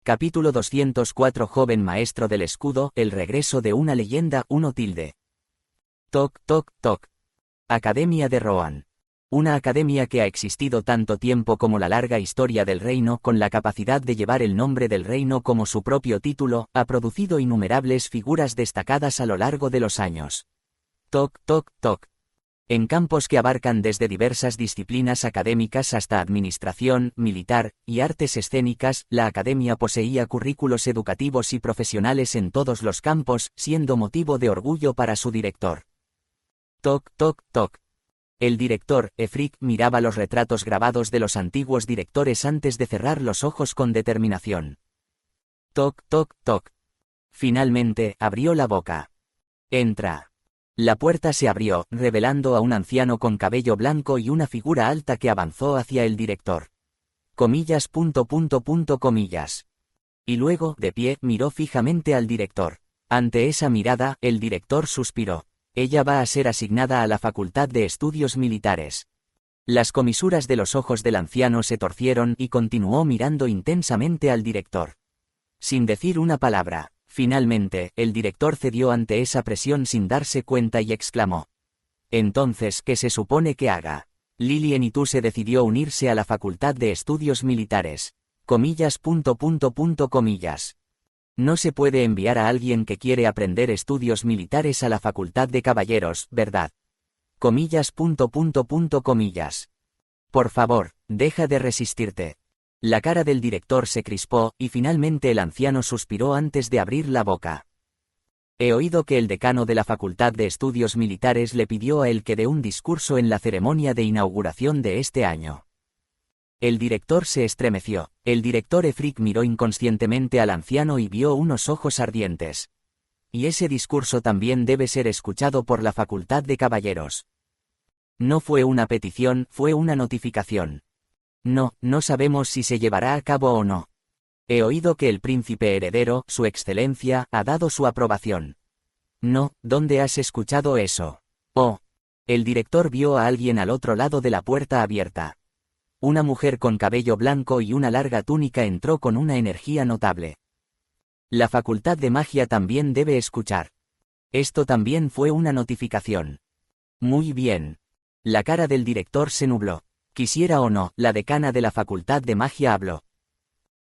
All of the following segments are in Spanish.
Capítulo 204. Joven maestro del escudo, el regreso de una leyenda. 1 tilde. Toc, toc, toc. Academia de Rohan. Una academia que ha existido tanto tiempo como la larga historia del reino, con la capacidad de llevar el nombre del reino como su propio título, ha producido innumerables figuras destacadas a lo largo de los años. Toc, toc, toc. En campos que abarcan desde diversas disciplinas académicas hasta administración, militar, y artes escénicas, la academia poseía currículos educativos y profesionales en todos los campos, siendo motivo de orgullo para su director. Toc, toc, toc. El director, Efric, miraba los retratos grabados de los antiguos directores antes de cerrar los ojos con determinación. Toc, toc, toc. Finalmente, abrió la boca. Entra. La puerta se abrió, revelando a un anciano con cabello blanco y una figura alta que avanzó hacia el director. Comillas. Comillas. Y luego, de pie, miró fijamente al director. Ante esa mirada, el director suspiró. Ella va a ser asignada a la Facultad de Estudios Militares. Las comisuras de los ojos del anciano se torcieron y continuó mirando intensamente al director. Sin decir una palabra. Finalmente, el director cedió ante esa presión sin darse cuenta y exclamó. Entonces, ¿qué se supone que haga? Lily Enituse decidió unirse a la Facultad de Estudios Militares. Comillas. Comillas. No se puede enviar a alguien que quiere aprender estudios militares a la Facultad de Caballeros, ¿verdad? Comillas. Comillas. Por favor, deja de resistirte. La cara del director se crispó, y finalmente el anciano suspiró antes de abrir la boca. He oído que el decano de la Facultad de Estudios Militares le pidió a él que dé un discurso en la ceremonia de inauguración de este año. El director se estremeció. El director Efric miró inconscientemente al anciano y vio unos ojos ardientes. Y ese discurso también debe ser escuchado por la Facultad de Caballeros. No fue una petición, fue una notificación. No sabemos si se llevará a cabo o no. He oído que el príncipe heredero, su excelencia, ha dado su aprobación. No, ¿dónde has escuchado eso? Oh. El director vio a alguien al otro lado de la puerta abierta. Una mujer con cabello blanco y una larga túnica entró con una energía notable. La Facultad de Magia también debe escuchar. Esto también fue una notificación. Muy bien. La cara del director se nubló. Quisiera o no, la decana de la Facultad de Magia habló.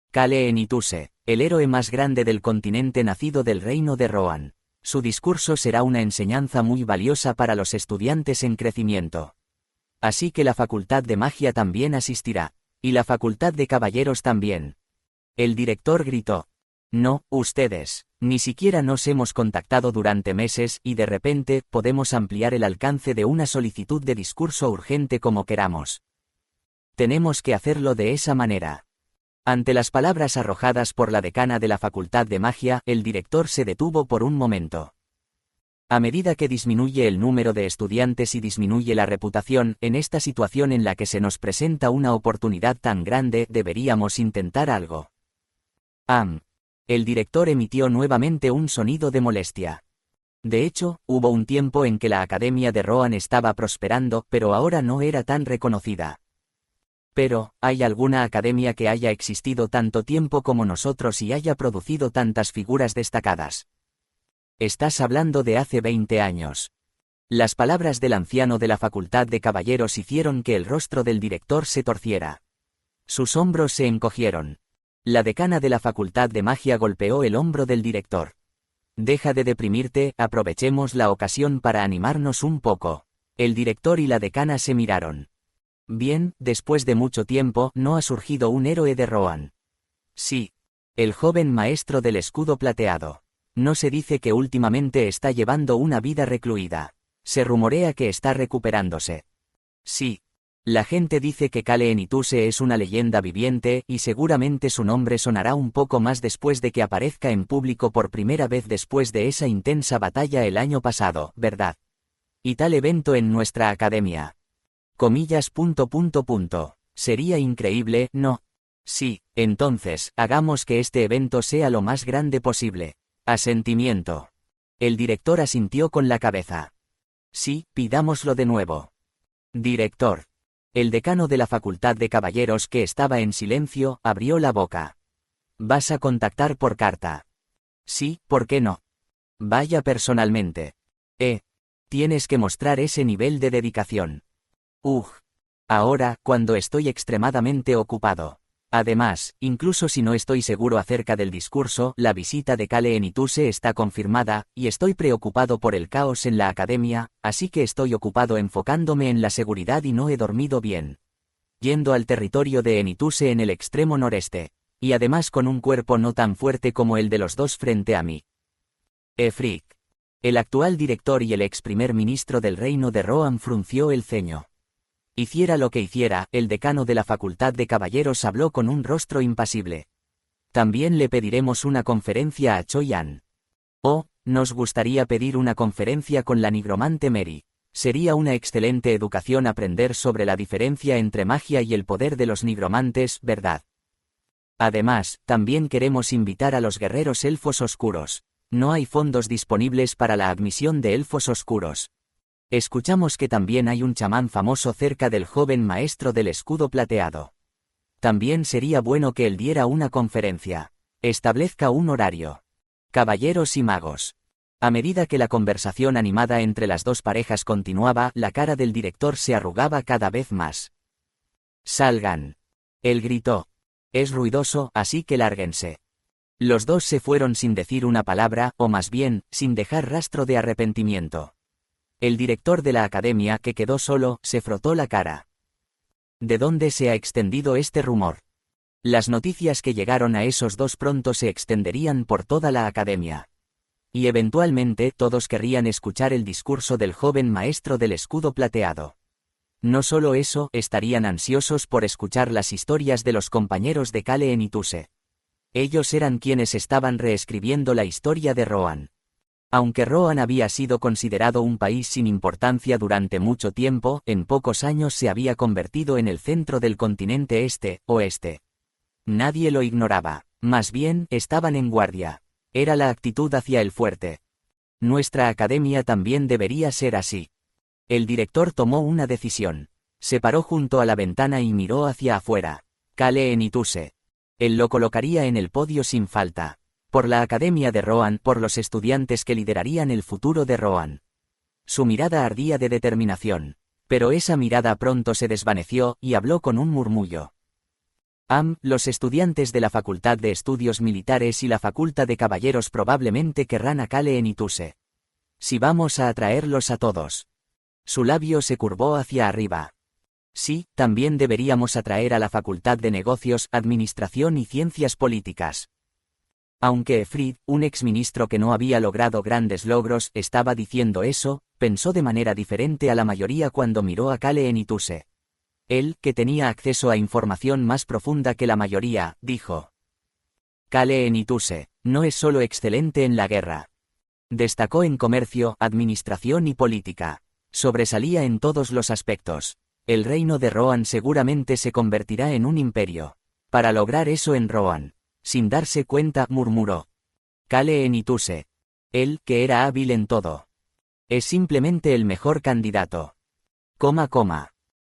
Kale Enituse, el héroe más grande del continente nacido del reino de Rohan. Su discurso será una enseñanza muy valiosa para los estudiantes en crecimiento. Así que la Facultad de Magia también asistirá. Y la Facultad de Caballeros también. El director gritó. No, ustedes. Ni siquiera nos hemos contactado durante meses y de repente podemos ampliar el alcance de una solicitud de discurso urgente como queramos. Tenemos que hacerlo de esa manera. Ante las palabras arrojadas por la decana de la Facultad de Magia, el director se detuvo por un momento. A medida que disminuye el número de estudiantes y disminuye la reputación, en esta situación en la que se nos presenta una oportunidad tan grande, deberíamos intentar algo. El director emitió nuevamente un sonido de molestia. De hecho, hubo un tiempo en que la Academia de Rohan estaba prosperando, pero ahora no era tan reconocida. Pero, ¿hay alguna academia que haya existido tanto tiempo como nosotros y haya producido tantas figuras destacadas? Estás hablando de hace 20 años. Las palabras del anciano de la Facultad de Caballeros hicieron que el rostro del director se torciera. Sus hombros se encogieron. La decana de la Facultad de Magia golpeó el hombro del director. Deja de deprimirte, aprovechemos la ocasión para animarnos un poco. El director y la decana se miraron. Bien, después de mucho tiempo, no ha surgido un héroe de Rohan. Sí. El joven maestro del escudo plateado. No se dice que últimamente está llevando una vida recluida. Se rumorea que está recuperándose. Sí. La gente dice que Kale Enituse es una leyenda viviente, y seguramente su nombre sonará un poco más después de que aparezca en público por primera vez después de esa intensa batalla el año pasado, ¿verdad? Y tal evento en nuestra academia. Comillas. Sería increíble, ¿no? Sí, entonces, hagamos que este evento sea lo más grande posible. Asentimiento. El director asintió con la cabeza. Sí, pidámoslo de nuevo. Director. El decano de la Facultad de Caballeros, que estaba en silencio, abrió la boca. ¿Vas a contactar por carta? Sí, ¿por qué no? Vaya personalmente. Tienes que mostrar ese nivel de dedicación. Ahora, cuando estoy extremadamente ocupado. Además, incluso si no estoy seguro acerca del discurso, la visita de Kale Nituse está confirmada, y estoy preocupado por el caos en la academia, así que estoy ocupado enfocándome en la seguridad y no he dormido bien. Yendo al territorio de Enituse en el extremo noreste. Y además con un cuerpo no tan fuerte como el de los dos frente a mí. Efric. El actual director y el ex primer ministro del reino de Rohan frunció el ceño. Hiciera lo que hiciera, el decano de la Facultad de Caballeros habló con un rostro impasible. También le pediremos una conferencia a Choyan. Nos gustaría pedir una conferencia con la nigromante Mary. Sería una excelente educación aprender sobre la diferencia entre magia y el poder de los nigromantes, ¿verdad? Además, también queremos invitar a los guerreros elfos oscuros. No hay fondos disponibles para la admisión de elfos oscuros. Escuchamos que también hay un chamán famoso cerca del joven maestro del escudo plateado. También sería bueno que él diera una conferencia. Establezca un horario. Caballeros y magos. A medida que la conversación animada entre las dos parejas continuaba, la cara del director se arrugaba cada vez más. Salgan. Él gritó. Es ruidoso, así que lárguense. Los dos se fueron sin decir una palabra, o más bien, sin dejar rastro de arrepentimiento. El director de la academia, que quedó solo, se frotó la cara. ¿De dónde se ha extendido este rumor? Las noticias que llegaron a esos dos pronto se extenderían por toda la academia. Y eventualmente todos querrían escuchar el discurso del joven maestro del escudo plateado. No solo eso, estarían ansiosos por escuchar las historias de los compañeros de Kale Nituse. Ellos eran quienes estaban reescribiendo la historia de Rohan. Aunque Rohan había sido considerado un país sin importancia durante mucho tiempo, en pocos años se había convertido en el centro del continente oeste. Nadie lo ignoraba, más bien, estaban en guardia. Era la actitud hacia el fuerte. Nuestra academia también debería ser así. El director tomó una decisión. Se paró junto a la ventana y miró hacia afuera. Kale Nituse. Él lo colocaría en el podio sin falta. Por la Academia de Rohan, por los estudiantes que liderarían el futuro de Rohan. Su mirada ardía de determinación. Pero esa mirada pronto se desvaneció, y habló con un murmullo. Los estudiantes de la Facultad de Estudios Militares y la Facultad de Caballeros probablemente querrán a Kale Nituse. Si vamos a atraerlos a todos. Su labio se curvó hacia arriba. Sí, también deberíamos atraer a la Facultad de Negocios, Administración y Ciencias Políticas. Aunque Efrid, un exministro que no había logrado grandes logros, estaba diciendo eso, pensó de manera diferente a la mayoría cuando miró a Kale Nituse. Él, que tenía acceso a información más profunda que la mayoría, dijo. Kale Nituse, no es solo excelente en la guerra. Destacó en comercio, administración y política. Sobresalía en todos los aspectos. El reino de Rohan seguramente se convertirá en un imperio. Para lograr eso en Rohan. Sin darse cuenta, murmuró. Kale Nituse. Él, que era hábil en todo. Es simplemente el mejor candidato.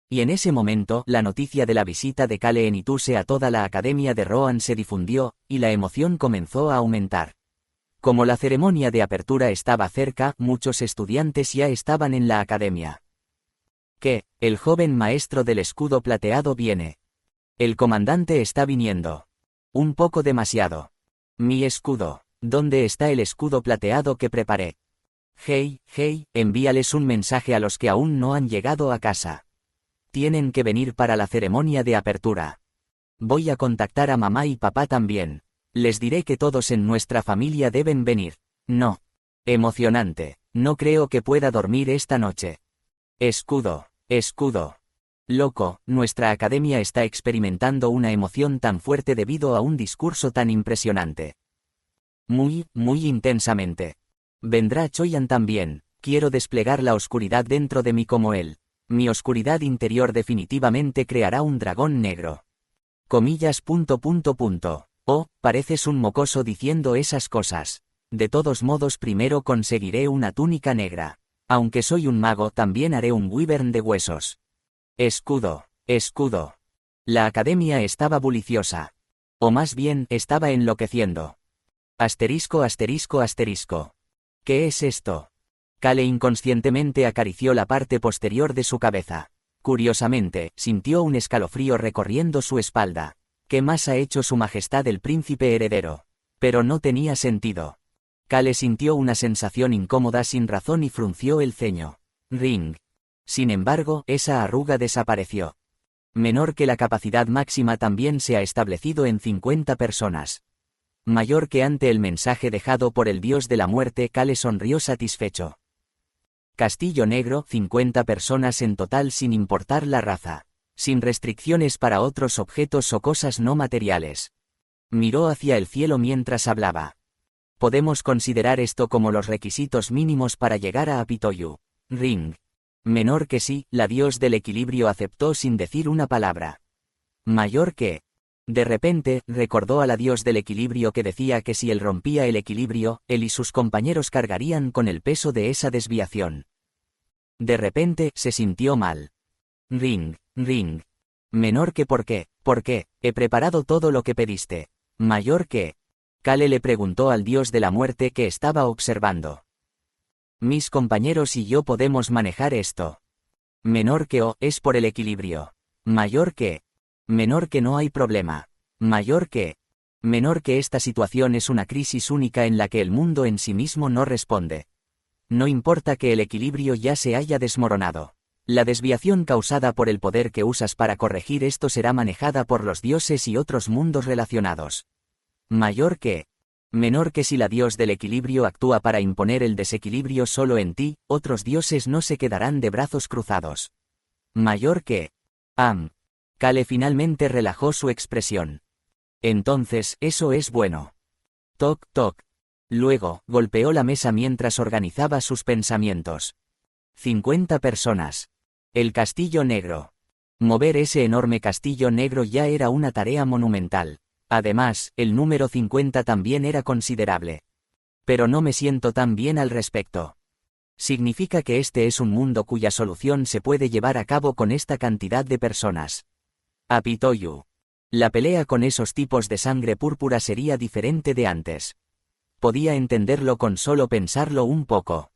Y en ese momento, la noticia de la visita de Kale Nituse a toda la academia de Rohan se difundió, y la emoción comenzó a aumentar. Como la ceremonia de apertura estaba cerca, muchos estudiantes ya estaban en la academia. ¿Qué? El joven maestro del escudo plateado viene. El comandante está viniendo. Un poco demasiado. Mi escudo. ¿Dónde está el escudo plateado que preparé? Hey, envíales un mensaje a los que aún no han llegado a casa. Tienen que venir para la ceremonia de apertura. Voy a contactar a mamá y papá también. Les diré que todos en nuestra familia deben venir. No. Emocionante. No creo que pueda dormir esta noche. Escudo. Loco, nuestra academia está experimentando una emoción tan fuerte debido a un discurso tan impresionante. Muy intensamente. Vendrá Choyan también. Quiero desplegar la oscuridad dentro de mí como él. Mi oscuridad interior definitivamente creará un dragón negro. Comillas. Pareces un mocoso diciendo esas cosas. De todos modos primero conseguiré una túnica negra. Aunque soy un mago también haré un wyvern de huesos. Escudo. La academia estaba buliciosa. O más bien, estaba enloqueciendo. Asterisco asterisco asterisco. ¿Qué es esto? Kale inconscientemente acarició la parte posterior de su cabeza. Curiosamente, sintió un escalofrío recorriendo su espalda. ¿Qué más ha hecho su majestad el príncipe heredero? Pero no tenía sentido. Kale sintió una sensación incómoda sin razón y frunció el ceño. Ring. Sin embargo, esa arruga desapareció. Menor que la capacidad máxima también se ha establecido en 50 personas. Mayor que ante el mensaje dejado por el dios de la muerte. Kale sonrió satisfecho. Castillo Negro, 50 personas en total sin importar la raza. Sin restricciones para otros objetos o cosas no materiales. Miró hacia el cielo mientras hablaba. Podemos considerar esto como los requisitos mínimos para llegar a Apitoyu. Ring. Menor que sí, la dios del equilibrio aceptó sin decir una palabra. Mayor que. De repente, recordó a la dios del equilibrio que decía que si él rompía el equilibrio, él y sus compañeros cargarían con el peso de esa desviación. De repente, se sintió mal. Ring. Ring. Menor que ¿por qué? ¿Por qué? He preparado todo lo que pediste. Mayor que. Kale le preguntó al dios de la muerte que estaba observando. Mis compañeros y yo podemos manejar esto. Menor que es por el equilibrio. Mayor que. Menor que no hay problema. Mayor que. Menor que esta situación es una crisis única en la que el mundo en sí mismo no responde. No importa que el equilibrio ya se haya desmoronado. La desviación causada por el poder que usas para corregir esto será manejada por los dioses y otros mundos relacionados. Mayor que. Menor que si la dios del equilibrio actúa para imponer el desequilibrio solo en ti, otros dioses no se quedarán de brazos cruzados. Mayor que. Kale finalmente relajó su expresión. Entonces, eso es bueno. Toc, toc. Luego, golpeó la mesa mientras organizaba sus pensamientos. 50 personas. El castillo negro. Mover ese enorme castillo negro ya era una tarea monumental. Además, el número 50 también era considerable. Pero no me siento tan bien al respecto. Significa que este es un mundo cuya solución se puede llevar a cabo con esta cantidad de personas. Apitoyu. La pelea con esos tipos de sangre púrpura sería diferente de antes. Podía entenderlo con solo pensarlo un poco.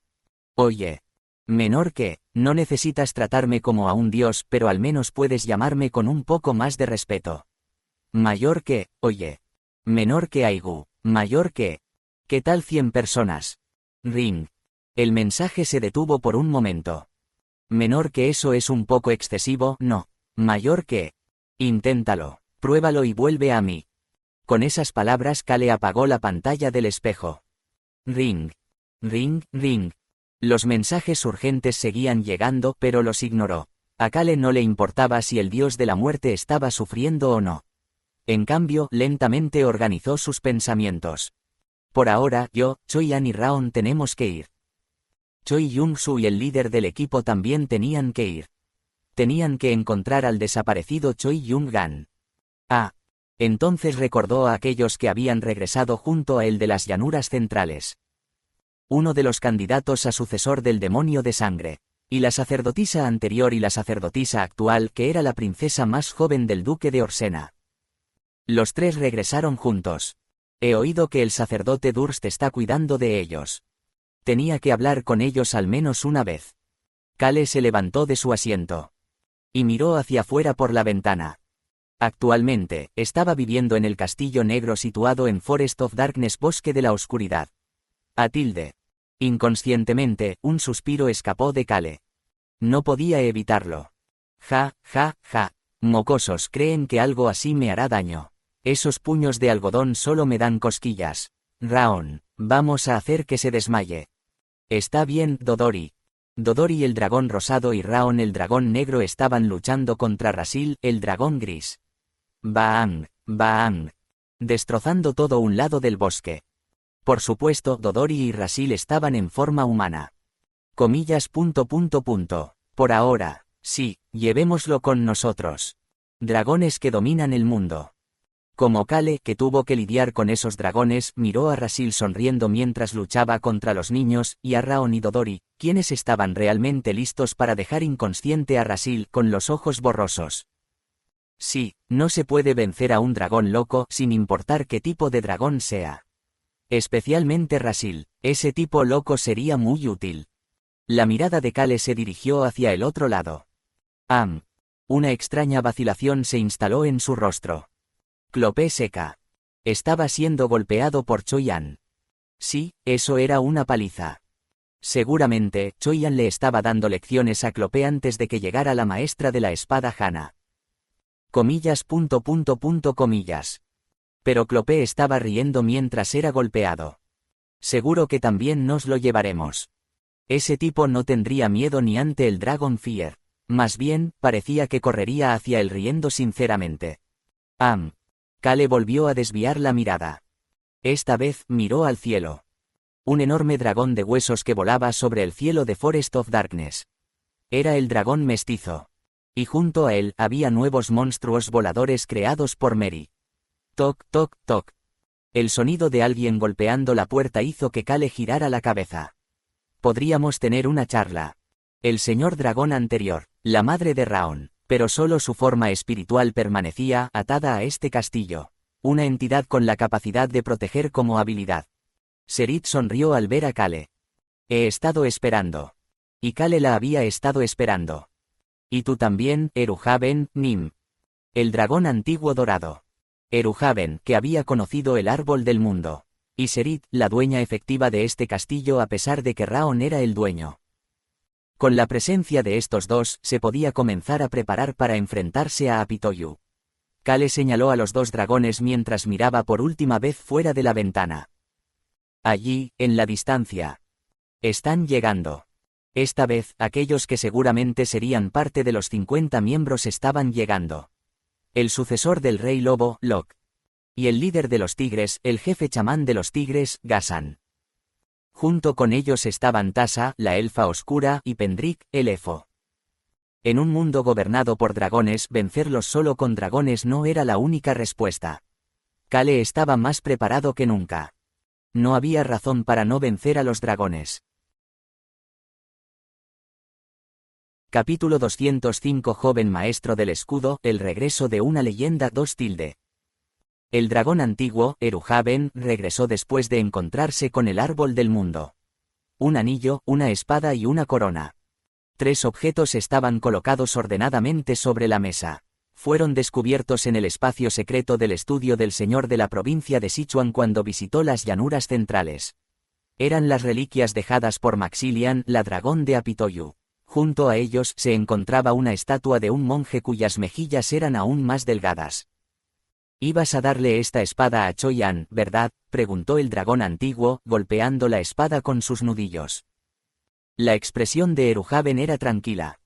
Oye. Menor que, no necesitas tratarme como a un dios, pero al menos puedes llamarme con un poco más de respeto. Mayor que, oye. Menor que Aigu. Mayor que. ¿Qué tal 100 personas? Ring. El mensaje se detuvo por un momento. Menor que eso es un poco excesivo, ¿no? Mayor que. Inténtalo, pruébalo y vuelve a mí. Con esas palabras Kale apagó la pantalla del espejo. Ring. Ring, ring. Los mensajes urgentes seguían llegando, pero los ignoró. A Kale no le importaba si el dios de la muerte estaba sufriendo o no. En cambio, lentamente organizó sus pensamientos. Por ahora, yo, Choi-An y Raon tenemos que ir. Choi Jung-soo y el líder del equipo también tenían que ir. Tenían que encontrar al desaparecido Choi Jung-gan. Entonces recordó a aquellos que habían regresado junto a él de las llanuras centrales. Uno de los candidatos a sucesor del demonio de sangre. Y la sacerdotisa anterior y la sacerdotisa actual que era la princesa más joven del duque de Orsena. Los tres regresaron juntos. He oído que el sacerdote Durst está cuidando de ellos. Tenía que hablar con ellos al menos una vez. Kale se levantó de su asiento. Y miró hacia afuera por la ventana. Actualmente, estaba viviendo en el castillo negro situado en Forest of Darkness, bosque de la oscuridad. Inconscientemente, un suspiro escapó de Kale. No podía evitarlo. Ja, ja, ja. Mocosos creen que algo así me hará daño. Esos puños de algodón solo me dan cosquillas. Raon, vamos a hacer que se desmaye. Está bien, Dodori. Dodori el dragón rosado y Raon el dragón negro estaban luchando contra Rasil el dragón gris. Baang, baang. Destrozando todo un lado del bosque. Por supuesto, Dodori y Rasil estaban en forma humana. Comillas. Por ahora, sí, llevémoslo con nosotros. Dragones que dominan el mundo. Como Kale, que tuvo que lidiar con esos dragones, miró a Rasil sonriendo mientras luchaba contra los niños, y a Raon y Dodori, quienes estaban realmente listos para dejar inconsciente a Rasil con los ojos borrosos. Sí, no se puede vencer a un dragón loco sin importar qué tipo de dragón sea. Especialmente Rasil, ese tipo loco sería muy útil. La mirada de Kale se dirigió hacia el otro lado. Una extraña vacilación se instaló en su rostro. Clopé seca. Estaba siendo golpeado por Choyan. Sí, eso era una paliza. Seguramente, Choyan le estaba dando lecciones a Clopé antes de que llegara la maestra de la espada Hana. Comillas. Pero Clopé estaba riendo mientras era golpeado. Seguro que también nos lo llevaremos. Ese tipo no tendría miedo ni ante el Dragon Fear. Más bien, parecía que correría hacia él riendo sinceramente. Kale volvió a desviar la mirada. Esta vez, miró al cielo. Un enorme dragón de huesos que volaba sobre el cielo de Forest of Darkness. Era el dragón mestizo. Y junto a él, había nuevos monstruos voladores creados por Mary. Toc, toc, toc. El sonido de alguien golpeando la puerta hizo que Kale girara la cabeza. Podríamos tener una charla. El señor dragón anterior, la madre de Raon, pero solo su forma espiritual permanecía atada a este castillo. Una entidad con la capacidad de proteger como habilidad. Serit sonrió al ver a Kale. He estado esperando. Y Kale la había estado esperando. Y tú también, Eruhaven, Nim. El dragón antiguo dorado. Eruhaven, que había conocido el árbol del mundo. Y Serit, la dueña efectiva de este castillo a pesar de que Raon era el dueño. Con la presencia de estos dos, se podía comenzar a preparar para enfrentarse a Apitoyu. Kale señaló a los dos dragones mientras miraba por última vez fuera de la ventana. Allí, en la distancia. Están llegando. Esta vez, aquellos que seguramente serían parte de los 50 miembros estaban llegando. El sucesor del rey lobo, Locke. Y el líder de los tigres, el jefe chamán de los tigres, Gasan. Junto con ellos estaban Tasa, la elfa oscura, y Pendrick, el elfo. En un mundo gobernado por dragones, vencerlos solo con dragones no era la única respuesta. Kale estaba más preparado que nunca. No había razón para no vencer a los dragones. Capítulo 205 Joven maestro del escudo, el regreso de una leyenda 2 tilde. El dragón antiguo, Eruhaven, regresó después de encontrarse con el árbol del mundo. Un anillo, una espada y una corona. 3 objetos estaban colocados ordenadamente sobre la mesa. Fueron descubiertos en el espacio secreto del estudio del señor de la provincia de Sichuan cuando visitó las llanuras centrales. Eran las reliquias dejadas por Maxilian, la dragón de Apitoyu. Junto a ellos se encontraba una estatua de un monje cuyas mejillas eran aún más delgadas. «Ibas a darle esta espada a Choyan, ¿verdad?», preguntó el dragón antiguo, golpeando la espada con sus nudillos. La expresión de Eruhaven era tranquila.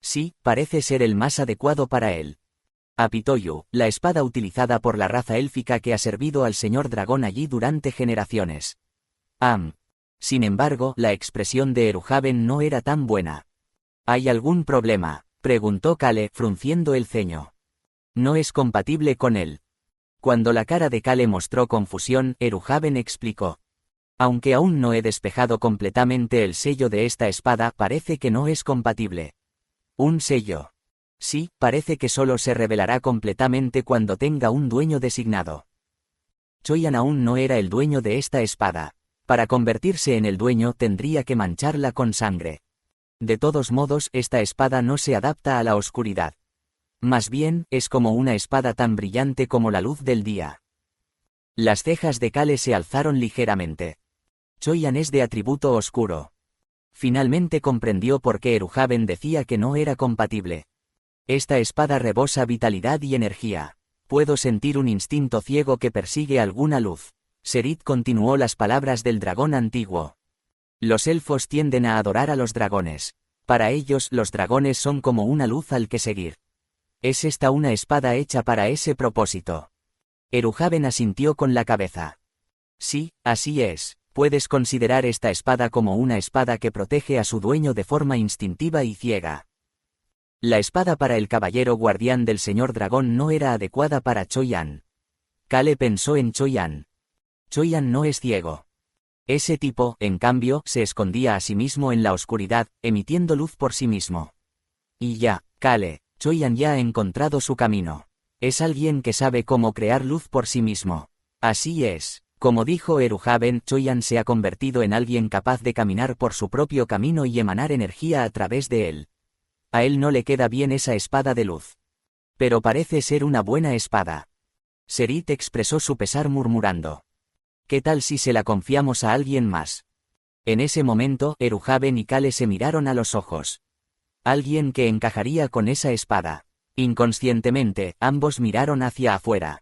Sí, parece ser el más adecuado para él. Apitoyu, la espada utilizada por la raza élfica que ha servido al señor dragón allí durante generaciones. Sin embargo, la expresión de Eruhaven no era tan buena. ¿Hay algún problema?, preguntó Kale, frunciendo el ceño. No es compatible con él. Cuando la cara de Kale mostró confusión, Eruhaven explicó. Aunque aún no he despejado completamente el sello de esta espada, parece que no es compatible. ¿Un sello? Sí, parece que solo se revelará completamente cuando tenga un dueño designado. Choyan aún no era el dueño de esta espada. Para convertirse en el dueño tendría que mancharla con sangre. De todos modos, esta espada no se adapta a la oscuridad. Más bien, es como una espada tan brillante como la luz del día. Las cejas de Kale se alzaron ligeramente. Choyan es de atributo oscuro. Finalmente comprendió por qué Eruhaven decía que no era compatible. Esta espada rebosa vitalidad y energía. Puedo sentir un instinto ciego que persigue alguna luz. Serit continuó las palabras del dragón antiguo. Los elfos tienden a adorar a los dragones. Para ellos, los dragones son como una luz al que seguir. ¿Es esta una espada hecha para ese propósito? Eruhaven asintió con la cabeza. Sí, así es. Puedes considerar esta espada como una espada que protege a su dueño de forma instintiva y ciega. La espada para el caballero guardián del señor dragón no era adecuada para Choyan. Kale pensó en Choyan. Choyan no es ciego. Ese tipo, en cambio, se escondía a sí mismo en la oscuridad, emitiendo luz por sí mismo. Y ya, Kale. Choyan ya ha encontrado su camino. Es alguien que sabe cómo crear luz por sí mismo. Así es. Como dijo Eruhaben, Choyan se ha convertido en alguien capaz de caminar por su propio camino y emanar energía a través de él. A él no le queda bien esa espada de luz. Pero parece ser una buena espada. Serit expresó su pesar murmurando. ¿Qué tal si se la confiamos a alguien más? En ese momento, Eruhaben y Kale se miraron a los ojos. Alguien que encajaría con esa espada. Inconscientemente, ambos miraron hacia afuera.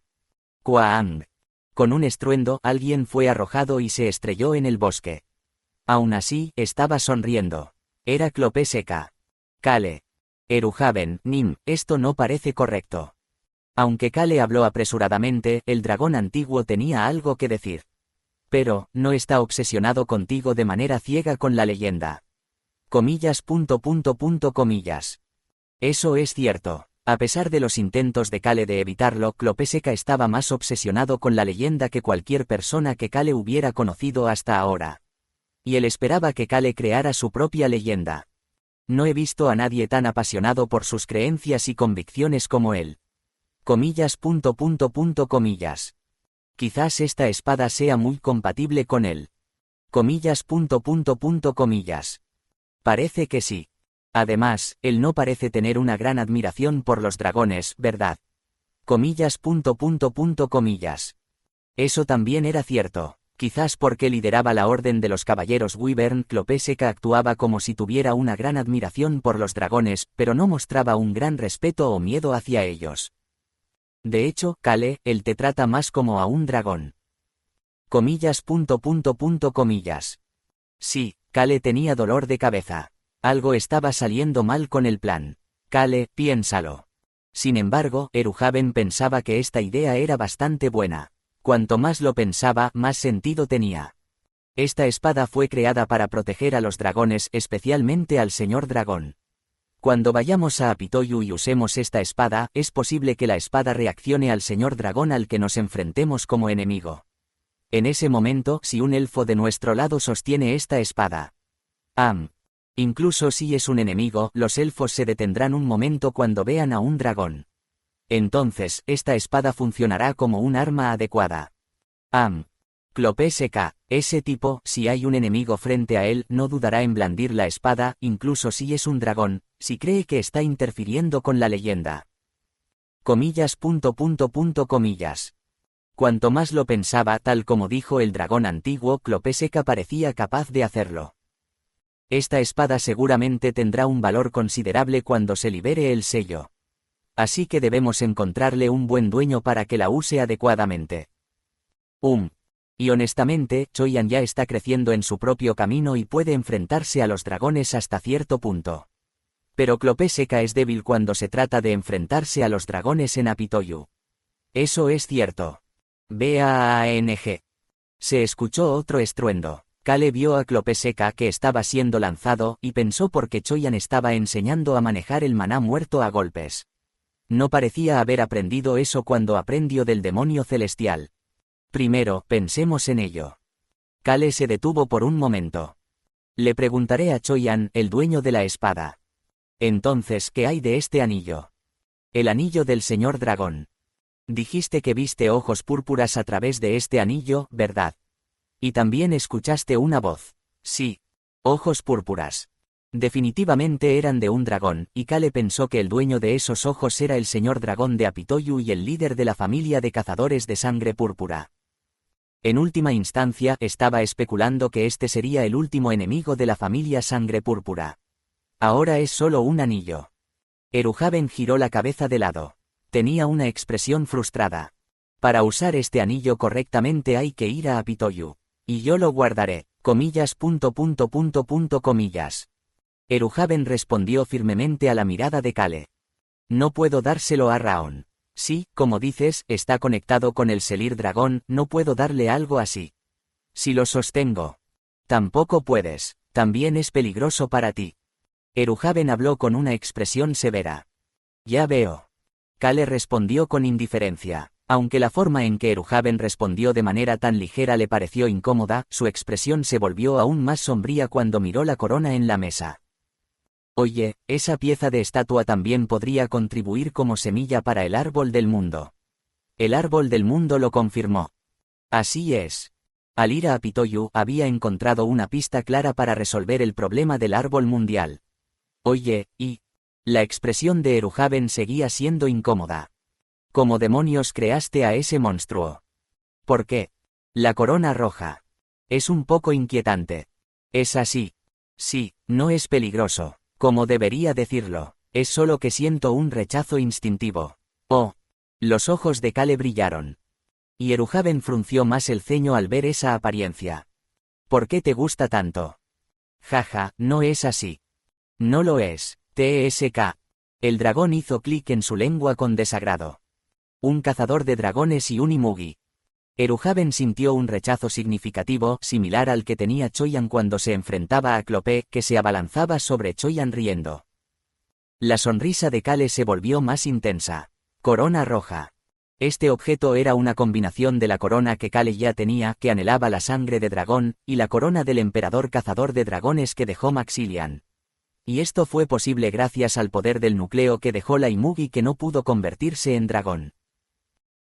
¡Kuaang! Con un estruendo, alguien fue arrojado y se estrelló en el bosque. Aún así, estaba sonriendo. Era Clopé-Seca. Kale. Eruhaben, Nim, esto no parece correcto. Aunque Kale habló apresuradamente, el dragón antiguo tenía algo que decir. Pero, no está obsesionado contigo de manera ciega con la leyenda. Comillas. Eso es cierto. A pesar de los intentos de Kale de evitarlo, Clopé-Seca estaba más obsesionado con la leyenda que cualquier persona que Kale hubiera conocido hasta ahora. Y él esperaba que Kale creara su propia leyenda. No he visto a nadie tan apasionado por sus creencias y convicciones como él. Comillas. Quizás esta espada sea muy compatible con él. Comillas. Parece que sí. Además, él no parece tener una gran admiración por los dragones, ¿verdad? Comillas. Eso también era cierto. Quizás porque lideraba la orden de los caballeros Wyvern, Clopé-Seca actuaba como si tuviera una gran admiración por los dragones, pero no mostraba un gran respeto o miedo hacia ellos. De hecho, Kale, él te trata más como a un dragón. Comillas. Sí, Kale tenía dolor de cabeza. Algo estaba saliendo mal con el plan. Kale, piénsalo. Sin embargo, Eruhaben pensaba que esta idea era bastante buena. Cuanto más lo pensaba, más sentido tenía. Esta espada fue creada para proteger a los dragones, especialmente al señor dragón. Cuando vayamos a Apitoyu y usemos esta espada, es posible que la espada reaccione al señor dragón al que nos enfrentemos como enemigo. En ese momento, si un elfo de nuestro lado sostiene esta espada. Incluso si es un enemigo, los elfos se detendrán un momento cuando vean a un dragón. Entonces, esta espada funcionará como un arma adecuada. Clopé-Seca, ese tipo, si hay un enemigo frente a él, no dudará en blandir la espada, incluso si es un dragón, si cree que está interfiriendo con la leyenda. Comillas. Cuanto más lo pensaba, tal como dijo el dragón antiguo, Clopé-Seca parecía capaz de hacerlo. Esta espada seguramente tendrá un valor considerable cuando se libere el sello. Así que debemos encontrarle un buen dueño para que la use adecuadamente. Y honestamente, Choyan ya está creciendo en su propio camino y puede enfrentarse a los dragones hasta cierto punto. Pero Clopé-Seca es débil cuando se trata de enfrentarse a los dragones en Apitoyu. Eso es cierto. BAANG. Se escuchó otro estruendo. Kale vio a Clopé-Seca que estaba siendo lanzado y pensó por qué Choyan estaba enseñando a manejar el maná muerto a golpes. No parecía haber aprendido eso cuando aprendió del demonio celestial. Primero, pensemos en ello. Kale se detuvo por un momento. Le preguntaré a Choyan, el dueño de la espada. Entonces, ¿qué hay de este anillo? El anillo del señor dragón. Dijiste que viste ojos púrpuras a través de este anillo, ¿verdad? Y también escuchaste una voz. Sí. Ojos púrpuras. Definitivamente eran de un dragón, y Kale pensó que el dueño de esos ojos era el señor dragón de Apitoyu y el líder de la familia de cazadores de sangre púrpura. En última instancia, estaba especulando que este sería el último enemigo de la familia sangre púrpura. Ahora es solo un anillo. Eruhaben giró la cabeza de lado. Tenía una expresión frustrada. Para usar este anillo correctamente hay que ir a Apitoyu. Y yo lo guardaré. Comillas. Eruhaben respondió firmemente a la mirada de Kale. No puedo dárselo a Raon. Sí, como dices, está conectado con el Selir Dragón, no puedo darle algo así. Si lo sostengo. Tampoco puedes, también es peligroso para ti. Eruhaben habló con una expresión severa. Ya veo. Kale respondió con indiferencia. Aunque la forma en que Eruhaben respondió de manera tan ligera le pareció incómoda, su expresión se volvió aún más sombría cuando miró la corona en la mesa. Oye, esa pieza de estatua también podría contribuir como semilla para el árbol del mundo. El árbol del mundo lo confirmó. Así es. Al ir a Apitoyu había encontrado una pista clara para resolver el problema del árbol mundial. Oye, y... La expresión de Eruhaven seguía siendo incómoda. ¿Cómo demonios creaste a ese monstruo? ¿Por qué? La corona roja. Es un poco inquietante. Es así. Sí, no es peligroso, como debería decirlo. Es solo que siento un rechazo instintivo. Oh. Los ojos de Kale brillaron. Y Eruhaven frunció más el ceño al ver esa apariencia. ¿Por qué te gusta tanto? Jaja, no es así. No lo es. TSK. El dragón hizo clic en su lengua con desagrado. Un cazador de dragones y un imugi. Eruhaven sintió un rechazo significativo, similar al que tenía Choyan cuando se enfrentaba a Clopé, que se abalanzaba sobre Choyan riendo. La sonrisa de Kale se volvió más intensa. Corona roja. Este objeto era una combinación de la corona que Kale ya tenía, que anhelaba la sangre de dragón, y la corona del emperador cazador de dragones que dejó Maxilian. Y esto fue posible gracias al poder del núcleo que dejó la Imugi, que no pudo convertirse en dragón.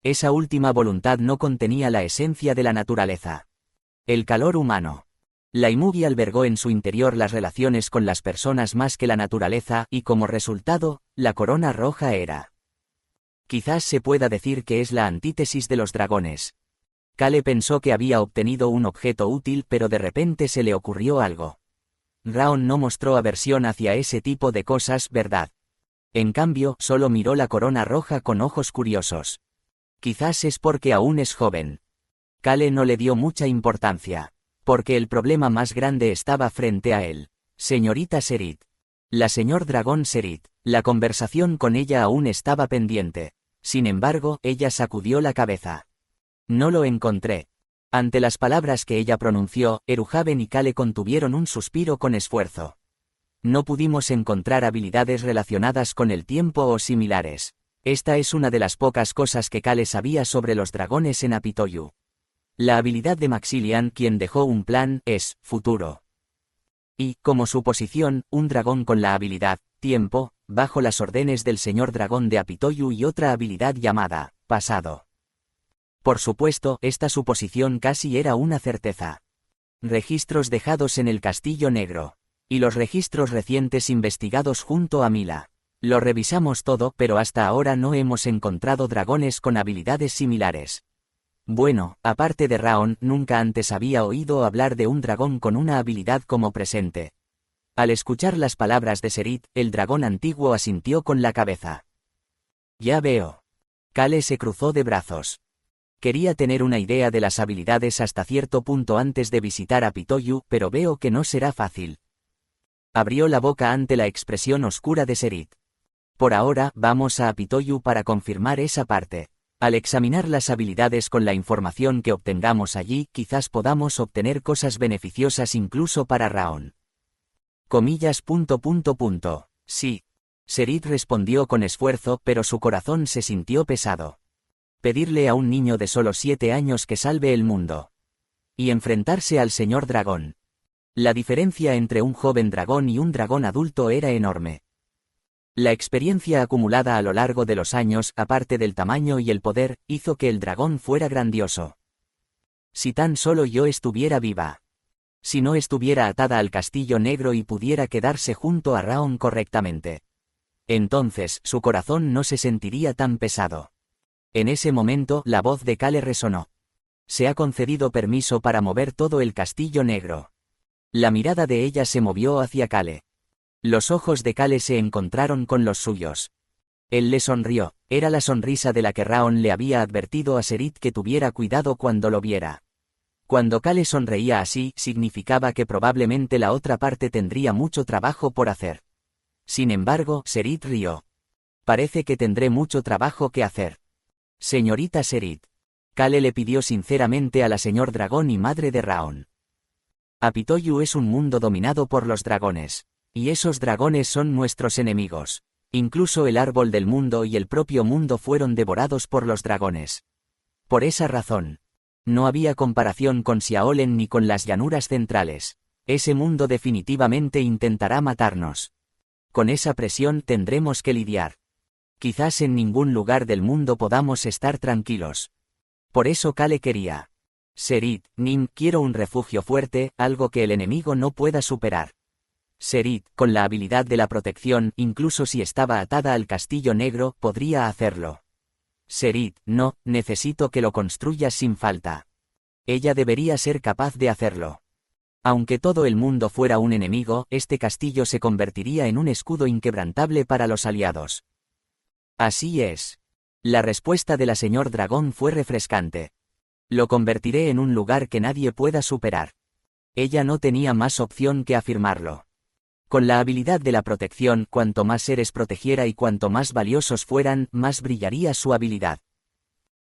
Esa última voluntad no contenía la esencia de la naturaleza. El calor humano. La Imugi albergó en su interior las relaciones con las personas más que la naturaleza, y como resultado, la corona roja era. Quizás se pueda decir que es la antítesis de los dragones. Kale pensó que había obtenido un objeto útil, pero de repente se le ocurrió algo. Raon no mostró aversión hacia ese tipo de cosas, ¿verdad? En cambio, solo miró la corona roja con ojos curiosos. Quizás es porque aún es joven. Kale no le dio mucha importancia, porque el problema más grande estaba frente a él. Señorita Serit. La señor dragón Serit. La conversación con ella aún estaba pendiente. Sin embargo, ella sacudió la cabeza. No lo encontré. Ante las palabras que ella pronunció, Eruhaven y Kale contuvieron un suspiro con esfuerzo. No pudimos encontrar habilidades relacionadas con el tiempo o similares. Esta es una de las pocas cosas que Kale sabía sobre los dragones en Apitoyu. La habilidad de Maxilian, quien dejó un plan, es futuro. Y, como suposición, un dragón con la habilidad tiempo, bajo las órdenes del señor dragón de Apitoyu, y otra habilidad llamada pasado. Por supuesto, esta suposición casi era una certeza. Registros dejados en el Castillo Negro. Y los registros recientes investigados junto a Mila. Lo revisamos todo, pero hasta ahora no hemos encontrado dragones con habilidades similares. Bueno, aparte de Raon, nunca antes había oído hablar de un dragón con una habilidad como presente. Al escuchar las palabras de Serit, el dragón antiguo asintió con la cabeza. Ya veo. Kale se cruzó de brazos. Quería tener una idea de las habilidades hasta cierto punto antes de visitar Apitoyu, pero veo que no será fácil. Abrió la boca ante la expresión oscura de Serit. Por ahora, vamos a Apitoyu para confirmar esa parte. Al examinar las habilidades con la información que obtengamos allí, quizás podamos obtener cosas beneficiosas incluso para Raon. Comillas. Sí. Serit respondió con esfuerzo, pero su corazón se sintió pesado. Pedirle a un niño de solo 7 años que salve el mundo. Y enfrentarse al señor dragón. La diferencia entre un joven dragón y un dragón adulto era enorme. La experiencia acumulada a lo largo de los años, aparte del tamaño y el poder, hizo que el dragón fuera grandioso. Si tan solo yo estuviera viva. Si no estuviera atada al Castillo Negro y pudiera quedarse junto a Raon correctamente. Entonces, su corazón no se sentiría tan pesado. En ese momento, la voz de Kale resonó. Se ha concedido permiso para mover todo el Castillo Negro. La mirada de ella se movió hacia Kale. Los ojos de Kale se encontraron con los suyos. Él le sonrió, era la sonrisa de la que Raon le había advertido a Serit que tuviera cuidado cuando lo viera. Cuando Kale sonreía así, significaba que probablemente la otra parte tendría mucho trabajo por hacer. Sin embargo, Serit rió. Parece que tendré mucho trabajo que hacer. Señorita Serit. Kale le pidió sinceramente a la señor dragón y madre de Raon. Apitoyu es un mundo dominado por los dragones. Y esos dragones son nuestros enemigos. Incluso el árbol del mundo y el propio mundo fueron devorados por los dragones. Por esa razón. No había comparación con Xiaolen ni con las llanuras centrales. Ese mundo definitivamente intentará matarnos. Con esa presión tendremos que lidiar. Quizás en ningún lugar del mundo podamos estar tranquilos. Por eso Kale quería. Serit, Nim, quiero un refugio fuerte, algo que el enemigo no pueda superar. Serit, con la habilidad de la protección, incluso si estaba atada al castillo negro, podría hacerlo. Serit, no, necesito que lo construyas sin falta. Ella debería ser capaz de hacerlo. Aunque todo el mundo fuera un enemigo, este castillo se convertiría en un escudo inquebrantable para los aliados. Así es. La respuesta de la señor Dragón fue refrescante. Lo convertiré en un lugar que nadie pueda superar. Ella no tenía más opción que afirmarlo. Con la habilidad de la protección, cuanto más seres protegiera y cuanto más valiosos fueran, más brillaría su habilidad.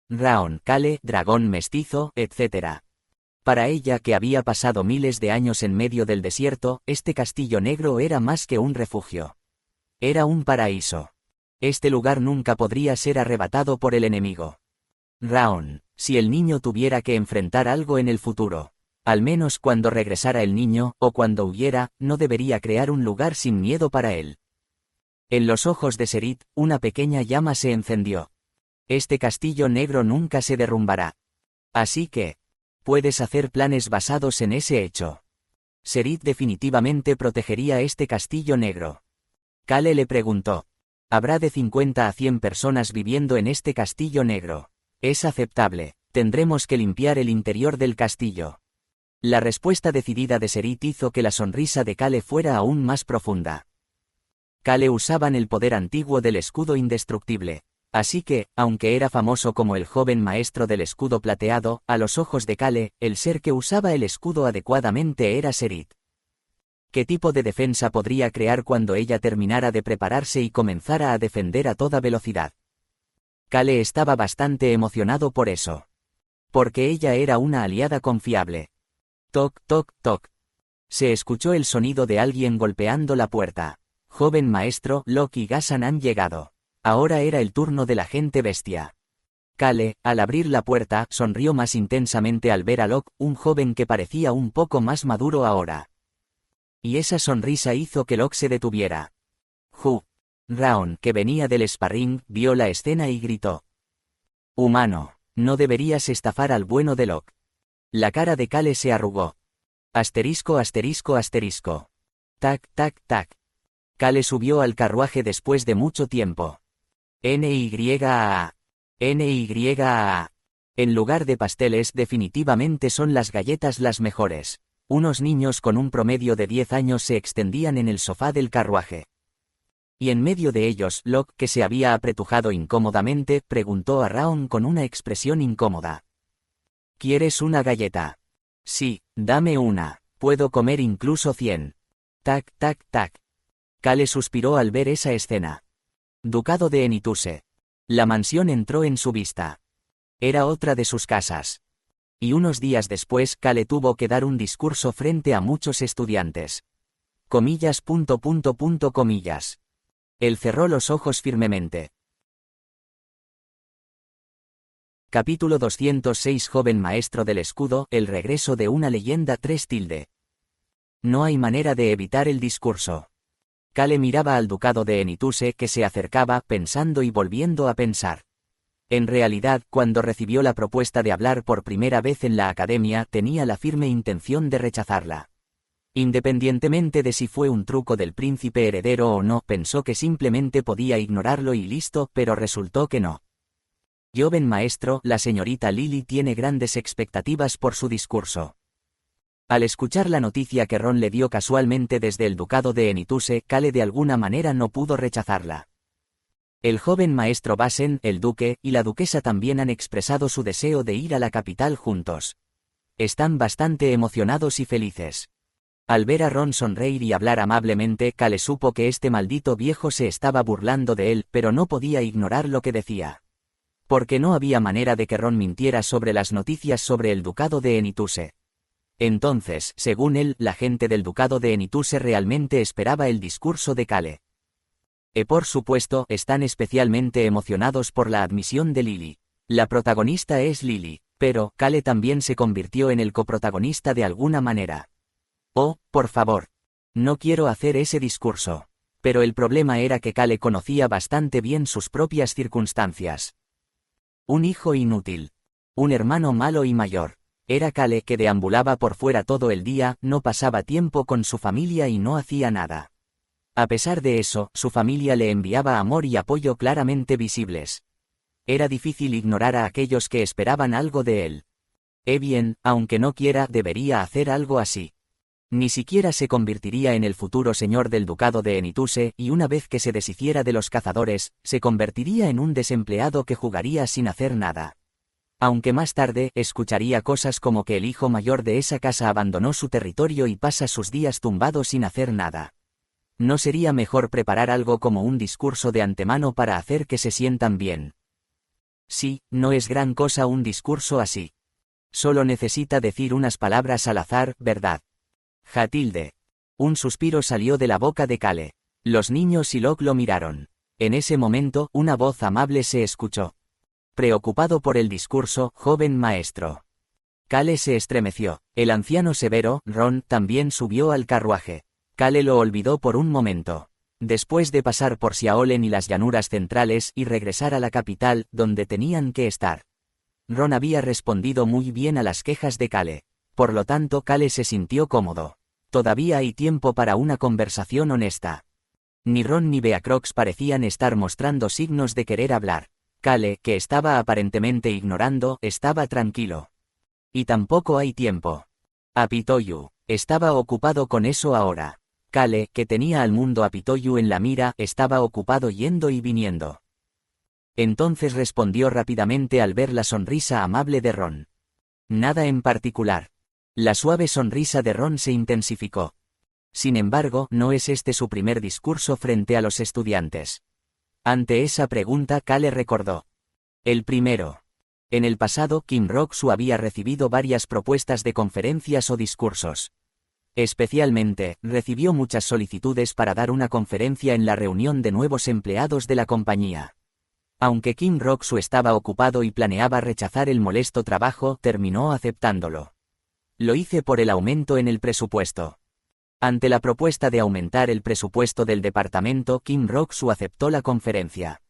Raon, Kale, dragón mestizo, etc. Para ella, que había pasado miles de años en medio del desierto, este castillo negro era más que un refugio. Era un paraíso. Este lugar nunca podría ser arrebatado por el enemigo. Raon, si el niño tuviera que enfrentar algo en el futuro, al menos cuando regresara el niño, o cuando huyera, no debería crear un lugar sin miedo para él. En los ojos de Serit, una pequeña llama se encendió. Este castillo negro nunca se derrumbará. Así que, puedes hacer planes basados en ese hecho. Serit definitivamente protegería este castillo negro. Kale le preguntó. Habrá de 50 a 100 personas viviendo en este castillo negro. Es aceptable. Tendremos que limpiar el interior del castillo. La respuesta decidida de Serit hizo que la sonrisa de Kale fuera aún más profunda. Kale usaban el poder antiguo del escudo indestructible. Así que, aunque era famoso como el joven maestro del escudo plateado, a los ojos de Kale, el ser que usaba el escudo adecuadamente era Serit. ¿Qué tipo de defensa podría crear cuando ella terminara de prepararse y comenzara a defender a toda velocidad? Kale estaba bastante emocionado por eso. Porque ella era una aliada confiable. Toc, toc, toc. Se escuchó el sonido de alguien golpeando la puerta. Joven maestro, Locke y Gassan han llegado. Ahora era el turno de la gente bestia. Kale, al abrir la puerta, sonrió más intensamente al ver a Locke, un joven que parecía un poco más maduro ahora. Y esa sonrisa hizo que Locke se detuviera. Raon, que venía del sparring, vio la escena y gritó. Humano, no deberías estafar al bueno de Locke. La cara de Kale se arrugó. Asterisco asterisco asterisco. Tac, tac, tac. Kale subió al carruaje después de mucho tiempo. NYAA. NYAA. En lugar de pasteles, definitivamente son las galletas las mejores. Unos niños con un promedio de 10 años se extendían en el sofá del carruaje. Y en medio de ellos, Locke, que se había apretujado incómodamente, preguntó a Raon con una expresión incómoda. ¿Quieres una galleta? Sí, dame una. Puedo comer incluso 100. Tac, tac, tac. Kale suspiró al ver esa escena. Ducado de Enituse. La mansión entró en su vista. Era otra de sus casas. Y unos días después, Kale tuvo que dar un discurso frente a muchos estudiantes. Comillas. Comillas. Él cerró los ojos firmemente. Capítulo 206. Joven maestro del escudo, el regreso de una leyenda 3 tilde. No hay manera de evitar el discurso. Kale miraba al ducado de Enituse que se acercaba, pensando y volviendo a pensar. En realidad, cuando recibió la propuesta de hablar por primera vez en la academia, tenía la firme intención de rechazarla. Independientemente de si fue un truco del príncipe heredero o no, pensó que simplemente podía ignorarlo y listo, pero resultó que no. Joven maestro, la señorita Lily tiene grandes expectativas por su discurso. Al escuchar la noticia que Ron le dio casualmente desde el ducado de Enituse, Kale de alguna manera no pudo rechazarla. El joven maestro Basen, el duque, y la duquesa también han expresado su deseo de ir a la capital juntos. Están bastante emocionados y felices. Al ver a Ron sonreír y hablar amablemente, Kale supo que este maldito viejo se estaba burlando de él, pero no podía ignorar lo que decía. Porque no había manera de que Ron mintiera sobre las noticias sobre el ducado de Enituse. Entonces, según él, la gente del ducado de Enituse realmente esperaba el discurso de Kale. Por supuesto, están especialmente emocionados por la admisión de Lily. La protagonista es Lily, pero Kale también se convirtió en el coprotagonista de alguna manera. Oh, por favor. No quiero hacer ese discurso. Pero el problema era que Kale conocía bastante bien sus propias circunstancias. Un hijo inútil. Un hermano malo y mayor. Era Kale que deambulaba por fuera todo el día, no pasaba tiempo con su familia y no hacía nada. A pesar de eso, su familia le enviaba amor y apoyo claramente visibles. Era difícil ignorar a aquellos que esperaban algo de él. Bien, aunque no quiera, debería hacer algo así. Ni siquiera se convertiría en el futuro señor del ducado de Enituse, y una vez que se deshiciera de los cazadores, se convertiría en un desempleado que jugaría sin hacer nada. Aunque más tarde escucharía cosas como que el hijo mayor de esa casa abandonó su territorio y pasa sus días tumbado sin hacer nada. ¿No sería mejor preparar algo como un discurso de antemano para hacer que se sientan bien? Sí, no es gran cosa un discurso así. Solo necesita decir unas palabras al azar, ¿verdad? Jatilde. Un suspiro salió de la boca de Kale. Los niños y Locke lo miraron. En ese momento, una voz amable se escuchó. Preocupado por el discurso, joven maestro. Kale se estremeció. El anciano severo, Ron, también subió al carruaje. Kale lo olvidó por un momento. Después de pasar por Xiaolen y las llanuras centrales y regresar a la capital, donde tenían que estar. Ron había respondido muy bien a las quejas de Kale. Por lo tanto, Kale se sintió cómodo. Todavía hay tiempo para una conversación honesta. Ni Ron ni Beacrox parecían estar mostrando signos de querer hablar. Kale, que estaba aparentemente ignorando, estaba tranquilo. Y tampoco hay tiempo. Apitoyu estaba ocupado con eso ahora. Kale, que tenía al mundo Apitoyu en la mira, estaba ocupado yendo y viniendo. Entonces respondió rápidamente al ver la sonrisa amable de Ron. Nada en particular. La suave sonrisa de Ron se intensificó. Sin embargo, no es este su primer discurso frente a los estudiantes. Ante esa pregunta, Kale recordó. El primero. En el pasado, Kim Rock-su había recibido varias propuestas de conferencias o discursos. Especialmente, recibió muchas solicitudes para dar una conferencia en la reunión de nuevos empleados de la compañía. Aunque Kim Rock-su estaba ocupado y planeaba rechazar el molesto trabajo, terminó aceptándolo. Lo hice por el aumento en el presupuesto. Ante la propuesta de aumentar el presupuesto del departamento, Kim Rock-su aceptó la conferencia.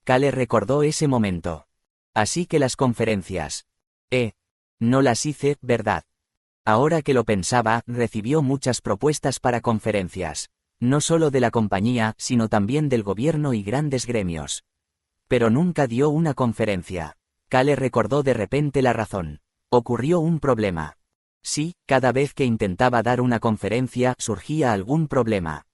Kale recordó ese momento. Así que las conferencias. No las hice, ¿verdad? Ahora que lo pensaba, recibió muchas propuestas para conferencias. No solo de la compañía, sino también del gobierno y grandes gremios. Pero nunca dio una conferencia. Kale recordó de repente la razón. Ocurrió un problema. Sí, cada vez que intentaba dar una conferencia, surgía algún problema.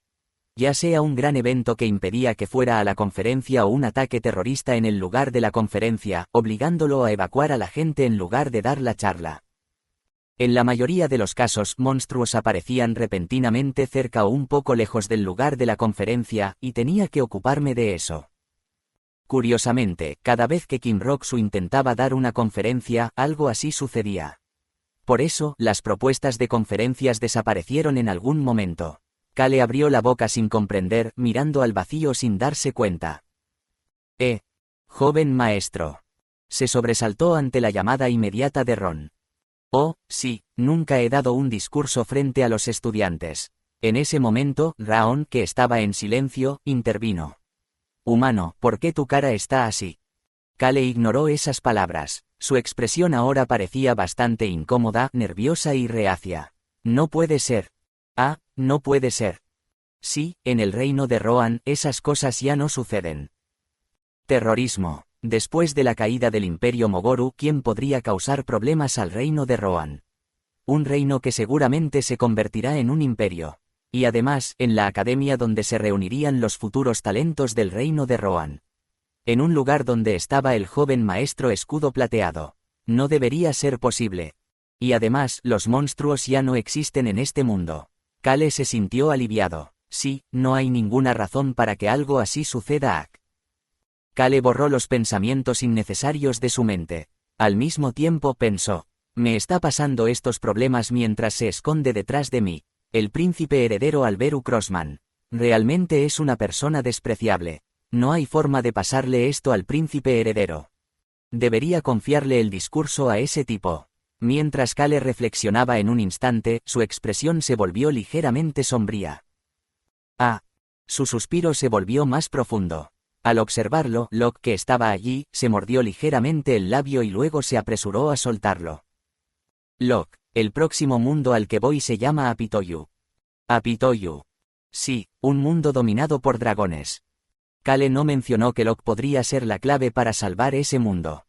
Ya sea un gran evento que impedía que fuera a la conferencia o un ataque terrorista en el lugar de la conferencia, obligándolo a evacuar a la gente en lugar de dar la charla. En la mayoría de los casos, monstruos aparecían repentinamente cerca o un poco lejos del lugar de la conferencia, y tenía que ocuparme de eso. Curiosamente, cada vez que Kim Rock-su intentaba dar una conferencia, algo así sucedía. Por eso, las propuestas de conferencias desaparecieron en algún momento. Kale abrió la boca sin comprender, mirando al vacío sin darse cuenta. Joven maestro. Se sobresaltó ante la llamada inmediata de Ron. Oh, sí, nunca he dado un discurso frente a los estudiantes. En ese momento, Raon, que estaba en silencio, intervino. Humano, ¿por qué tu cara está así? Kale ignoró esas palabras. Su expresión ahora parecía bastante incómoda, nerviosa y reacia. No puede ser. No puede ser. Sí, en el reino de Rohan, esas cosas ya no suceden. Terrorismo. Después de la caída del Imperio Mogoru, ¿quién podría causar problemas al reino de Rohan? Un reino que seguramente se convertirá en un imperio. Y además, en la academia donde se reunirían los futuros talentos del reino de Rohan. En un lugar donde estaba el joven maestro escudo plateado. No debería ser posible. Y además, los monstruos ya no existen en este mundo. Kale se sintió aliviado. Sí, no hay ninguna razón para que algo así suceda. Kale borró los pensamientos innecesarios de su mente. Al mismo tiempo pensó, me está pasando estos problemas mientras se esconde detrás de mí. El príncipe heredero Alberu Crossman. Realmente es una persona despreciable. No hay forma de pasarle esto al príncipe heredero. Debería confiarle el discurso a ese tipo. Mientras Kale reflexionaba en un instante, su expresión se volvió ligeramente sombría. Su suspiro se volvió más profundo. Al observarlo, Locke, que estaba allí, se mordió ligeramente el labio y luego se apresuró a soltarlo. Locke, el próximo mundo al que voy se llama Apitoyu. Apitoyu. Sí, un mundo dominado por dragones. Cale no mencionó que Locke podría ser la clave para salvar ese mundo.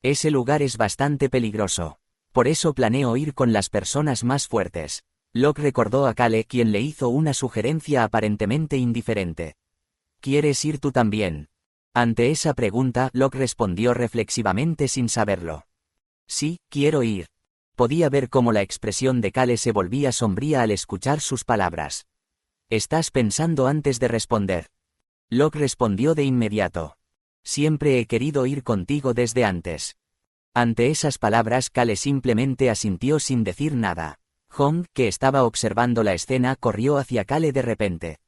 Ese lugar es bastante peligroso. Por eso planeo ir con las personas más fuertes. Locke recordó a Cale, quien le hizo una sugerencia aparentemente indiferente. ¿Quieres ir tú también? Ante esa pregunta, Locke respondió reflexivamente sin saberlo. Sí, quiero ir. Podía ver cómo la expresión de Cale se volvía sombría al escuchar sus palabras. ¿Estás pensando antes de responder? Locke respondió de inmediato. Siempre he querido ir contigo desde antes. Ante esas palabras, Cale simplemente asintió sin decir nada. Hong, que estaba observando la escena, corrió hacia Cale de repente.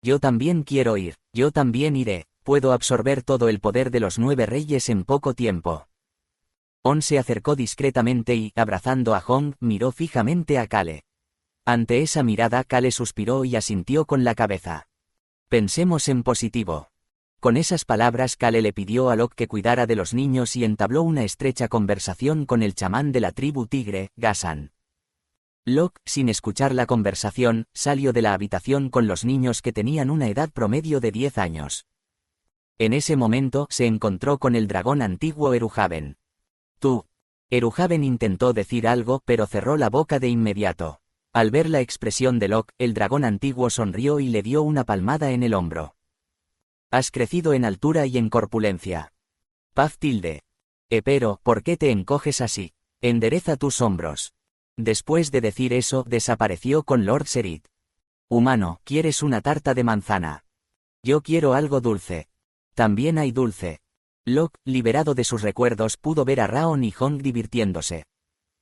Yo también quiero ir, yo también iré, puedo absorber todo el poder de los 9 reyes en poco tiempo. On se acercó discretamente y, abrazando a Hong, miró fijamente a Cale. Ante esa mirada, Cale suspiró y asintió con la cabeza. Pensemos en positivo. Con esas palabras, Cale le pidió a Locke que cuidara de los niños y entabló una estrecha conversación con el chamán de la tribu tigre, Gasan. Locke, sin escuchar la conversación, salió de la habitación con los niños que tenían una edad promedio de 10 años. En ese momento, se encontró con el dragón antiguo Eruhaven. Tú. Eruhaven intentó decir algo, pero cerró la boca de inmediato. Al ver la expresión de Locke, el dragón antiguo sonrió y le dio una palmada en el hombro. Has crecido en altura y en corpulencia. Paz tilde. Pero, ¿por qué te encoges así? Endereza tus hombros. Después de decir eso, desapareció con Lord Serit. Humano, ¿quieres una tarta de manzana? Yo quiero algo dulce. También hay dulce. Locke, liberado de sus recuerdos, pudo ver a Raon y Hong divirtiéndose.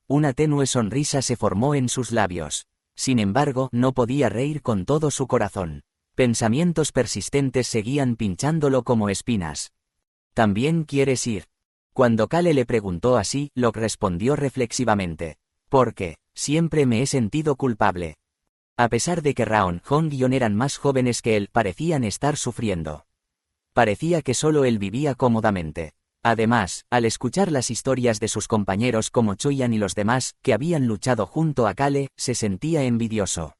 Una tenue sonrisa se formó en sus labios. Sin embargo, no podía reír con todo su corazón. Pensamientos persistentes seguían pinchándolo como espinas. ¿También quieres ir? Cuando Cale le preguntó así, Locke respondió reflexivamente. Porque, siempre me he sentido culpable. A pesar de que Raon, Hong y On eran más jóvenes que él, parecían estar sufriendo. Parecía que solo él vivía cómodamente. Además, al escuchar las historias de sus compañeros como Choyan y los demás, que habían luchado junto a Cale, se sentía envidioso.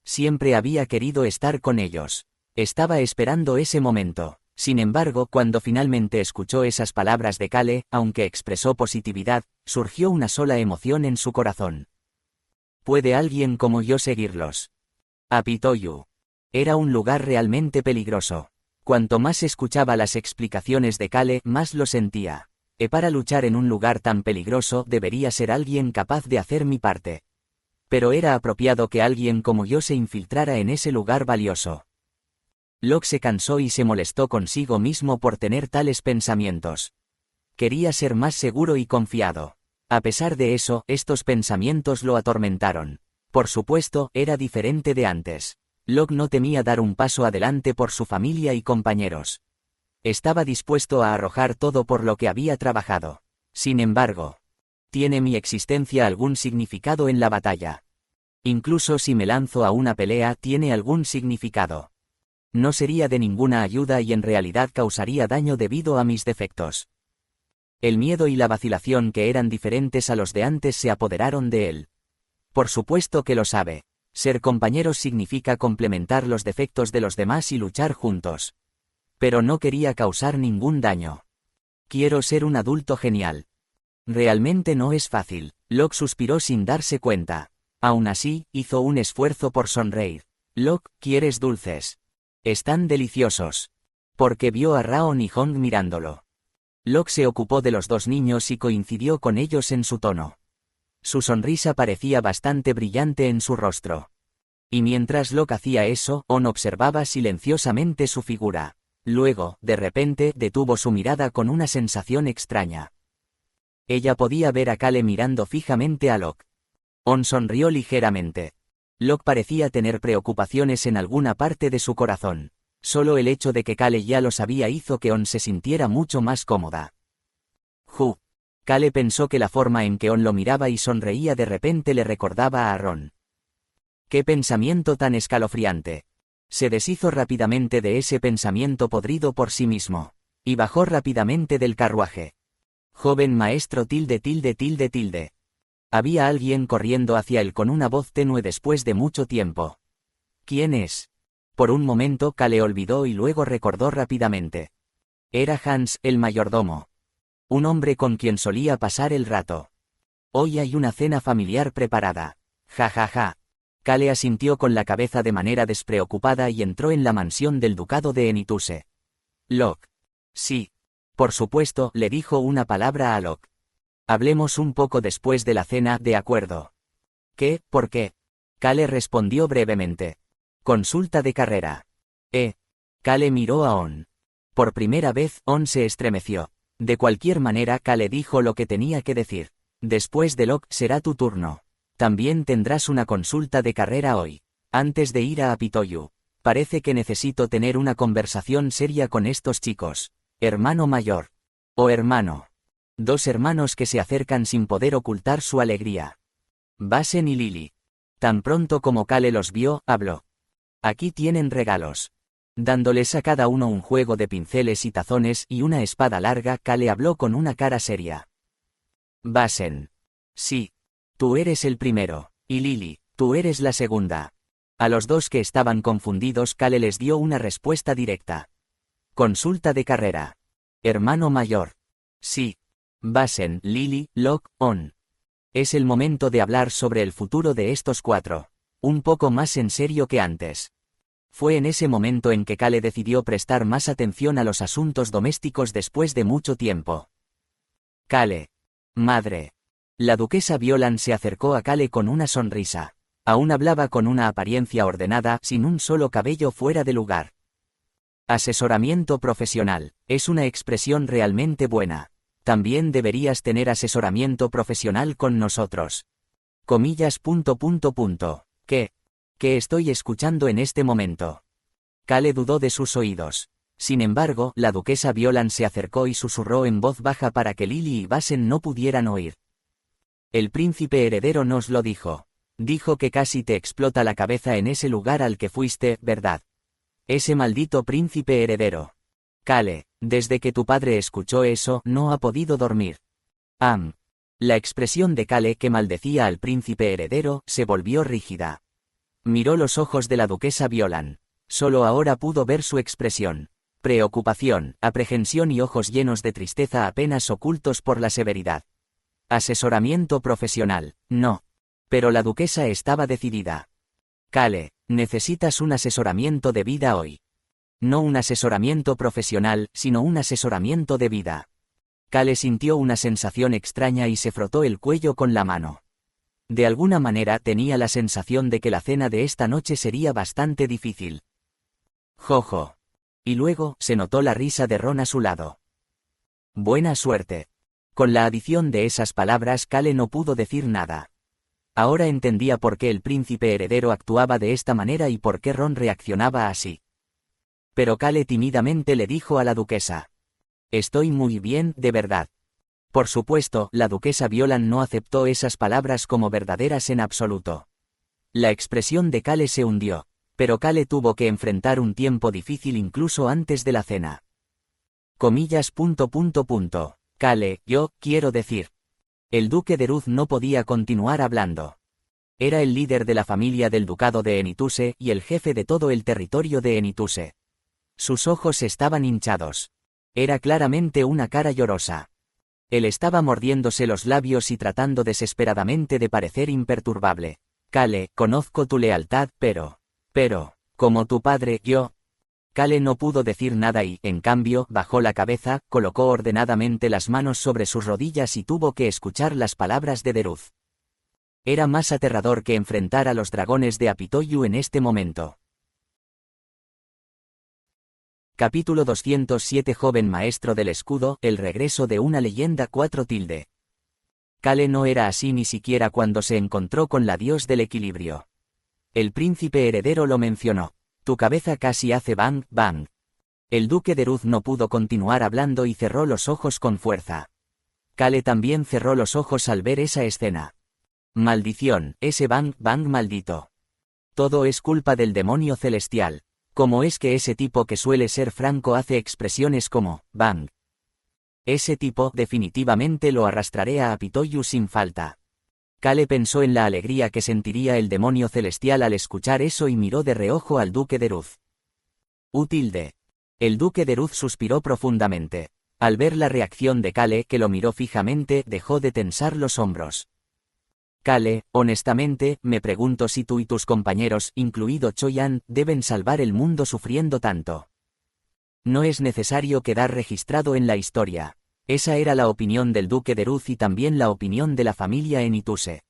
Siempre había querido estar con ellos. Estaba esperando ese momento. Sin embargo, cuando finalmente escuchó esas palabras de Cale, aunque expresó positividad, surgió una sola emoción en su corazón. ¿Puede alguien como yo seguirlos? Apitoyu. Era un lugar realmente peligroso. Cuanto más escuchaba las explicaciones de Cale, más lo sentía. Para luchar en un lugar tan peligroso debería ser alguien capaz de hacer mi parte. Pero era apropiado que alguien como yo se infiltrara en ese lugar valioso. Locke se cansó y se molestó consigo mismo por tener tales pensamientos. Quería ser más seguro y confiado. A pesar de eso, estos pensamientos lo atormentaron. Por supuesto, era diferente de antes. Locke no temía dar un paso adelante por su familia y compañeros. Estaba dispuesto a arrojar todo por lo que había trabajado. Sin embargo, ¿tiene mi existencia algún significado en la batalla? Incluso si me lanzo a una pelea, ¿tiene algún significado? No sería de ninguna ayuda y en realidad causaría daño debido a mis defectos. El miedo y la vacilación, que eran diferentes a los de antes, se apoderaron de él. Por supuesto que lo sabe. Ser compañeros significa complementar los defectos de los demás y luchar juntos. Pero no quería causar ningún daño. Quiero ser un adulto genial. Realmente no es fácil. Locke suspiró sin darse cuenta. Aún así, hizo un esfuerzo por sonreír. Locke, ¿quieres dulces? Están deliciosos. Porque vio a Raon y Hong mirándolo. Locke se ocupó de los dos niños y coincidió con ellos en su tono. Su sonrisa parecía bastante brillante en su rostro. Y mientras Locke hacía eso, On observaba silenciosamente su figura. Luego, de repente, detuvo su mirada con una sensación extraña. Ella podía ver a Cale mirando fijamente a Locke. On sonrió ligeramente. Locke parecía tener preocupaciones en alguna parte de su corazón. Solo el hecho de que Cale ya lo sabía hizo que On se sintiera mucho más cómoda. Cale pensó que la forma en que On lo miraba y sonreía de repente le recordaba a Ron. ¡Qué pensamiento tan escalofriante! Se deshizo rápidamente de ese pensamiento podrido por sí mismo. Y bajó rápidamente del carruaje. Joven maestro tilde tilde tilde tilde. Había alguien corriendo hacia él con una voz tenue después de mucho tiempo. ¿Quién es? Por un momento Kale olvidó y luego recordó rápidamente. Era Hans, el mayordomo. Un hombre con quien solía pasar el rato. Hoy hay una cena familiar preparada. Ja ja ja. Kale asintió con la cabeza de manera despreocupada y entró en la mansión del ducado de Enituse. Locke. Sí. Por supuesto, le dijo una palabra a Locke. Hablemos un poco después de la cena, ¿de acuerdo? ¿Qué? ¿Por qué? Kale respondió brevemente. Consulta de carrera. Kale miró a On. Por primera vez, On se estremeció. De cualquier manera, Kale dijo lo que tenía que decir. Después de Locke será tu turno. También tendrás una consulta de carrera hoy. Antes de ir a Apitoyu. Parece que necesito tener una conversación seria con estos chicos. Hermano mayor. O hermano. Dos hermanos que se acercan sin poder ocultar su alegría. Basen y Lily. Tan pronto como Kale los vio, habló. Aquí tienen regalos. Dándoles a cada uno un juego de pinceles y tazones y una espada larga, Kale habló con una cara seria. Basen. Sí. Tú eres el primero. Y Lily, tú eres la segunda. A los dos que estaban confundidos, Kale les dio una respuesta directa. Consulta de carrera. Hermano mayor. Sí. Basen, Lily, Locke, On. Es el momento de hablar sobre el futuro de estos cuatro. Un poco más en serio que antes. Fue en ese momento en que Kale decidió prestar más atención a los asuntos domésticos después de mucho tiempo. Kale. Madre. La duquesa Violan se acercó a Kale con una sonrisa. Aún hablaba con una apariencia ordenada, sin un solo cabello fuera de lugar. Asesoramiento profesional. Es una expresión realmente buena. También deberías tener asesoramiento profesional con nosotros. Comillas. ¿Qué? ¿Qué estoy escuchando en este momento? Kale dudó de sus oídos. Sin embargo, la duquesa Violan se acercó y susurró en voz baja para que Lily y Basen no pudieran oír. El príncipe heredero nos lo dijo. Dijo que casi te explota la cabeza en ese lugar al que fuiste, ¿verdad? Ese maldito príncipe heredero. Kale, desde que tu padre escuchó eso, no ha podido dormir. La expresión de Kale, que maldecía al príncipe heredero, se volvió rígida. Miró los ojos de la duquesa Violan. Solo ahora pudo ver su expresión. Preocupación, aprehensión y ojos llenos de tristeza apenas ocultos por la severidad. Asesoramiento profesional, no. Pero la duquesa estaba decidida. Kale, necesitas un asesoramiento de vida hoy. No un asesoramiento profesional, sino un asesoramiento de vida. Kale sintió una sensación extraña y se frotó el cuello con la mano. De alguna manera tenía la sensación de que la cena de esta noche sería bastante difícil. Jojo. Y luego, se notó la risa de Ron a su lado. Buena suerte. Con la adición de esas palabras, Kale no pudo decir nada. Ahora entendía por qué el príncipe heredero actuaba de esta manera y por qué Ron reaccionaba así. Pero Kale tímidamente le dijo a la duquesa. Estoy muy bien, de verdad. Por supuesto, la duquesa Violan no aceptó esas palabras como verdaderas en absoluto. La expresión de Kale se hundió, pero Kale tuvo que enfrentar un tiempo difícil incluso antes de la cena. Comillas. Kale, yo, quiero decir. El duque de Ruz no podía continuar hablando. Era el líder de la familia del ducado de Enituse y el jefe de todo el territorio de Enituse. Sus ojos estaban hinchados. Era claramente una cara llorosa. Él estaba mordiéndose los labios y tratando desesperadamente de parecer imperturbable. Kale, conozco tu lealtad, pero, como tu padre, yo... Kale no pudo decir nada y, en cambio, bajó la cabeza, colocó ordenadamente las manos sobre sus rodillas y tuvo que escuchar las palabras de Deruz. Era más aterrador que enfrentar a los dragones de Apitoyu en este momento. Capítulo 207. Joven maestro del escudo, el regreso de una leyenda 4 tilde. Kale no era así ni siquiera cuando se encontró con la dios del equilibrio. El príncipe heredero lo mencionó. Tu cabeza casi hace bang, bang. El duque de Ruz no pudo continuar hablando y cerró los ojos con fuerza. Kale también cerró los ojos al ver esa escena. Maldición, ese bang, bang maldito. Todo es culpa del demonio celestial. ¿Cómo es que ese tipo que suele ser franco hace expresiones como, bang? Ese tipo definitivamente lo arrastraré a Apitoyu sin falta. Kale pensó en la alegría que sentiría el demonio celestial al escuchar eso y miró de reojo al duque de Ruz. Utilde. El duque de Ruz suspiró profundamente. Al ver la reacción de Kale, que lo miró fijamente, dejó de tensar los hombros. Kale, honestamente, me pregunto si tú y tus compañeros, incluido Choyan, deben salvar el mundo sufriendo tanto. No es necesario quedar registrado en la historia. Esa era la opinión del duque de Ruz y también la opinión de la familia Enituse.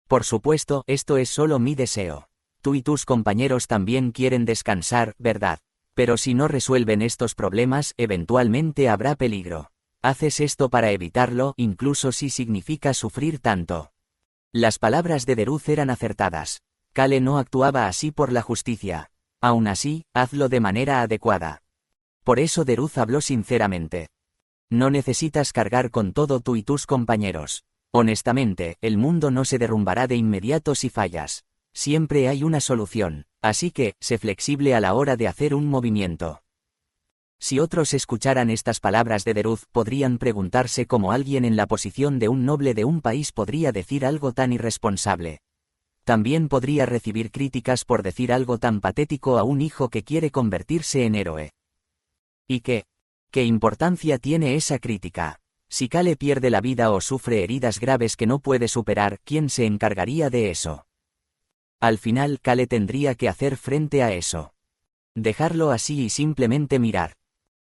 Por supuesto, esto es solo mi deseo. Tú y tus compañeros también quieren descansar, ¿verdad? Pero si no resuelven estos problemas, eventualmente habrá peligro. Haces esto para evitarlo, incluso si significa sufrir tanto. Las palabras de Deruz eran acertadas. Kale no actuaba así por la justicia. Aún así, hazlo de manera adecuada. Por eso Deruz habló sinceramente. No necesitas cargar con todo tú y tus compañeros. Honestamente, el mundo no se derrumbará de inmediato si fallas. Siempre hay una solución, así que, sé flexible a la hora de hacer un movimiento. Si otros escucharan estas palabras de Deruz, podrían preguntarse cómo alguien en la posición de un noble de un país podría decir algo tan irresponsable. También podría recibir críticas por decir algo tan patético a un hijo que quiere convertirse en héroe. ¿Y qué importancia tiene esa crítica? Si Kale pierde la vida o sufre heridas graves que no puede superar, ¿quién se encargaría de eso? Al final Kale tendría que hacer frente a eso. Dejarlo así y simplemente mirar.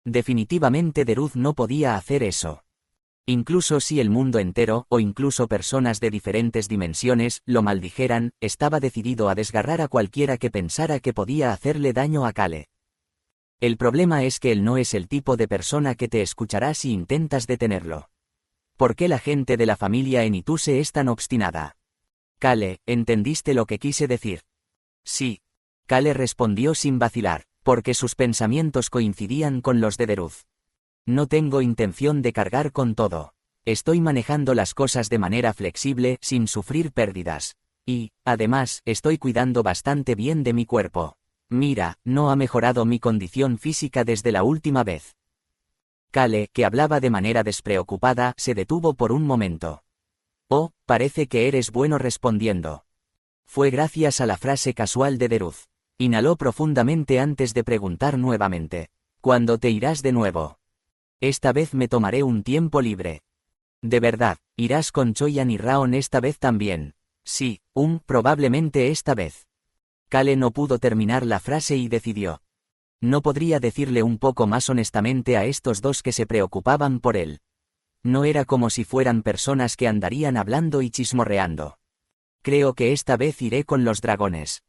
Definitivamente Deruz no podía hacer eso. Incluso si el mundo entero, o incluso personas de diferentes dimensiones, lo maldijeran, estaba decidido a desgarrar a cualquiera que pensara que podía hacerle daño a Kale. El problema es que él no es el tipo de persona que te escuchará si intentas detenerlo. ¿Por qué la gente de la familia Enituse es tan obstinada? Kale, ¿entendiste lo que quise decir? Sí. Kale respondió sin vacilar, porque sus pensamientos coincidían con los de Deruz. No tengo intención de cargar con todo. Estoy manejando las cosas de manera flexible, sin sufrir pérdidas. Y, además, estoy cuidando bastante bien de mi cuerpo. Mira, no ha mejorado mi condición física desde la última vez. Kale, que hablaba de manera despreocupada, se detuvo por un momento. Oh, parece que eres bueno respondiendo. Fue gracias a la frase casual de Deruz. Inhaló profundamente antes de preguntar nuevamente. ¿Cuándo te irás de nuevo? Esta vez me tomaré un tiempo libre. De verdad, ¿irás con Choyan y Raon esta vez también? Sí, probablemente esta vez. Kale no pudo terminar la frase y decidió. No podría decirle un poco más honestamente a estos dos que se preocupaban por él. No era como si fueran personas que andarían hablando y chismorreando. Creo que esta vez iré con los dragones.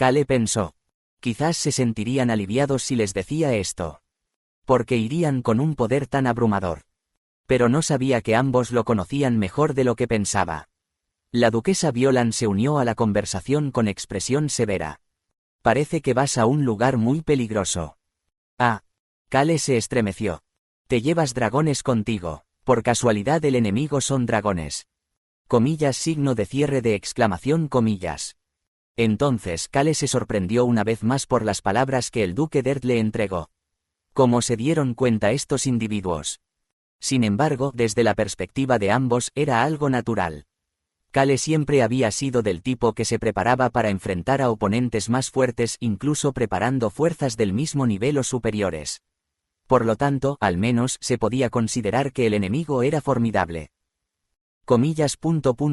Kale pensó. Quizás se sentirían aliviados si les decía esto. Porque irían con un poder tan abrumador. Pero no sabía que ambos lo conocían mejor de lo que pensaba. La duquesa Violan se unió a la conversación con expresión severa. Parece que vas a un lugar muy peligroso. Ah. Kale se estremeció. Te llevas dragones contigo. Por casualidad el enemigo son dragones. Comillas signo de cierre de exclamación comillas. Entonces Kale se sorprendió una vez más por las palabras que el duque Dert le entregó. ¿Cómo se dieron cuenta estos individuos? Sin embargo, desde la perspectiva de ambos, era algo natural. Kale siempre había sido del tipo que se preparaba para enfrentar a oponentes más fuertes, incluso preparando fuerzas del mismo nivel o superiores. Por lo tanto, al menos, se podía considerar que el enemigo era formidable. Comillas. Comillas.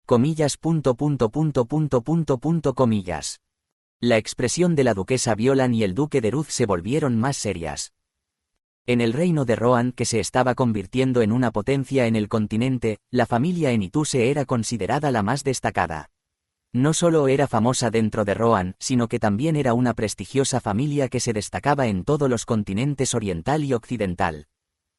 Comillas. Comillas. La expresión de la duquesa Violan y el duque de Ruz se volvieron más serias. En el reino de Rohan, que se estaba convirtiendo en una potencia en el continente, la familia Enituse era considerada la más destacada. No solo era famosa dentro de Rohan, sino que también era una prestigiosa familia que se destacaba en todos los continentes oriental y occidental.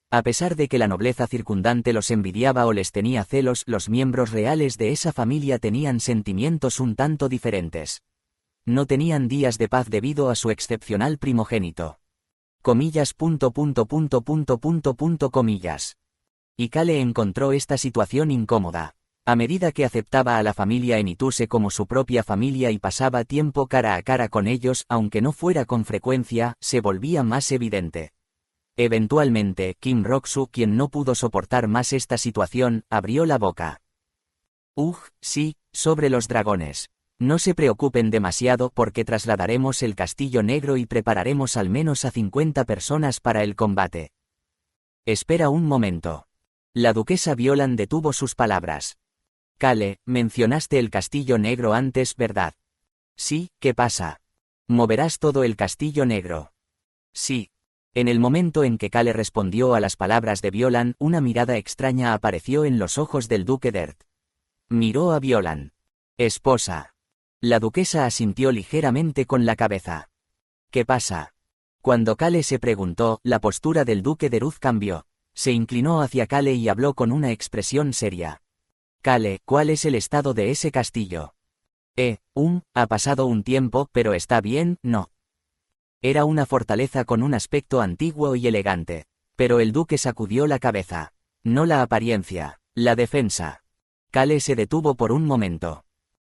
A pesar de que la nobleza circundante los envidiaba o les tenía celos, los miembros reales de esa familia tenían sentimientos un tanto diferentes. No tenían días de paz debido a su excepcional primogénito. Comillas. Comillas. Y Kale encontró esta situación incómoda. A medida que aceptaba a la familia Enituse como su propia familia y pasaba tiempo cara a cara con ellos, aunque no fuera con frecuencia, se volvía más evidente. Eventualmente, Kim Rok-soo, quien no pudo soportar más esta situación, abrió la boca. Sí, sobre los dragones. No se preocupen demasiado porque trasladaremos el Castillo Negro y prepararemos al menos a 50 personas para el combate. Espera un momento. La duquesa Violan detuvo sus palabras. Kale, mencionaste el Castillo Negro antes, ¿verdad? Sí, ¿qué pasa? ¿Moverás todo el Castillo Negro? Sí. En el momento en que Kale respondió a las palabras de Violan, una mirada extraña apareció en los ojos del duque Dert. Miró a Violan. Esposa. La duquesa asintió ligeramente con la cabeza. ¿Qué pasa? Cuando Kale se preguntó, la postura del duque de Ruz cambió. Se inclinó hacia Kale y habló con una expresión seria. Kale, ¿cuál es el estado de ese castillo? Ha pasado un tiempo, pero está bien, ¿no? Era una fortaleza con un aspecto antiguo y elegante. Pero el duque sacudió la cabeza. No la apariencia, la defensa. Kale se detuvo por un momento.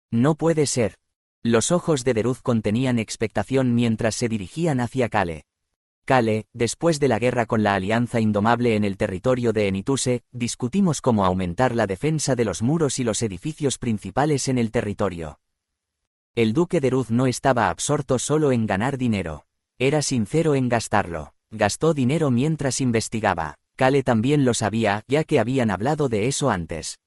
No puede ser. Los ojos de Deruz contenían expectación mientras se dirigían hacia Kale. Kale, después de la guerra con la Alianza Indomable en el territorio de Enituse, discutimos cómo aumentar la defensa de los muros y los edificios principales en el territorio. El duque Deruz no estaba absorto solo en ganar dinero. Era sincero en gastarlo. Gastó dinero mientras investigaba. Kale también lo sabía, ya que habían hablado de eso antes.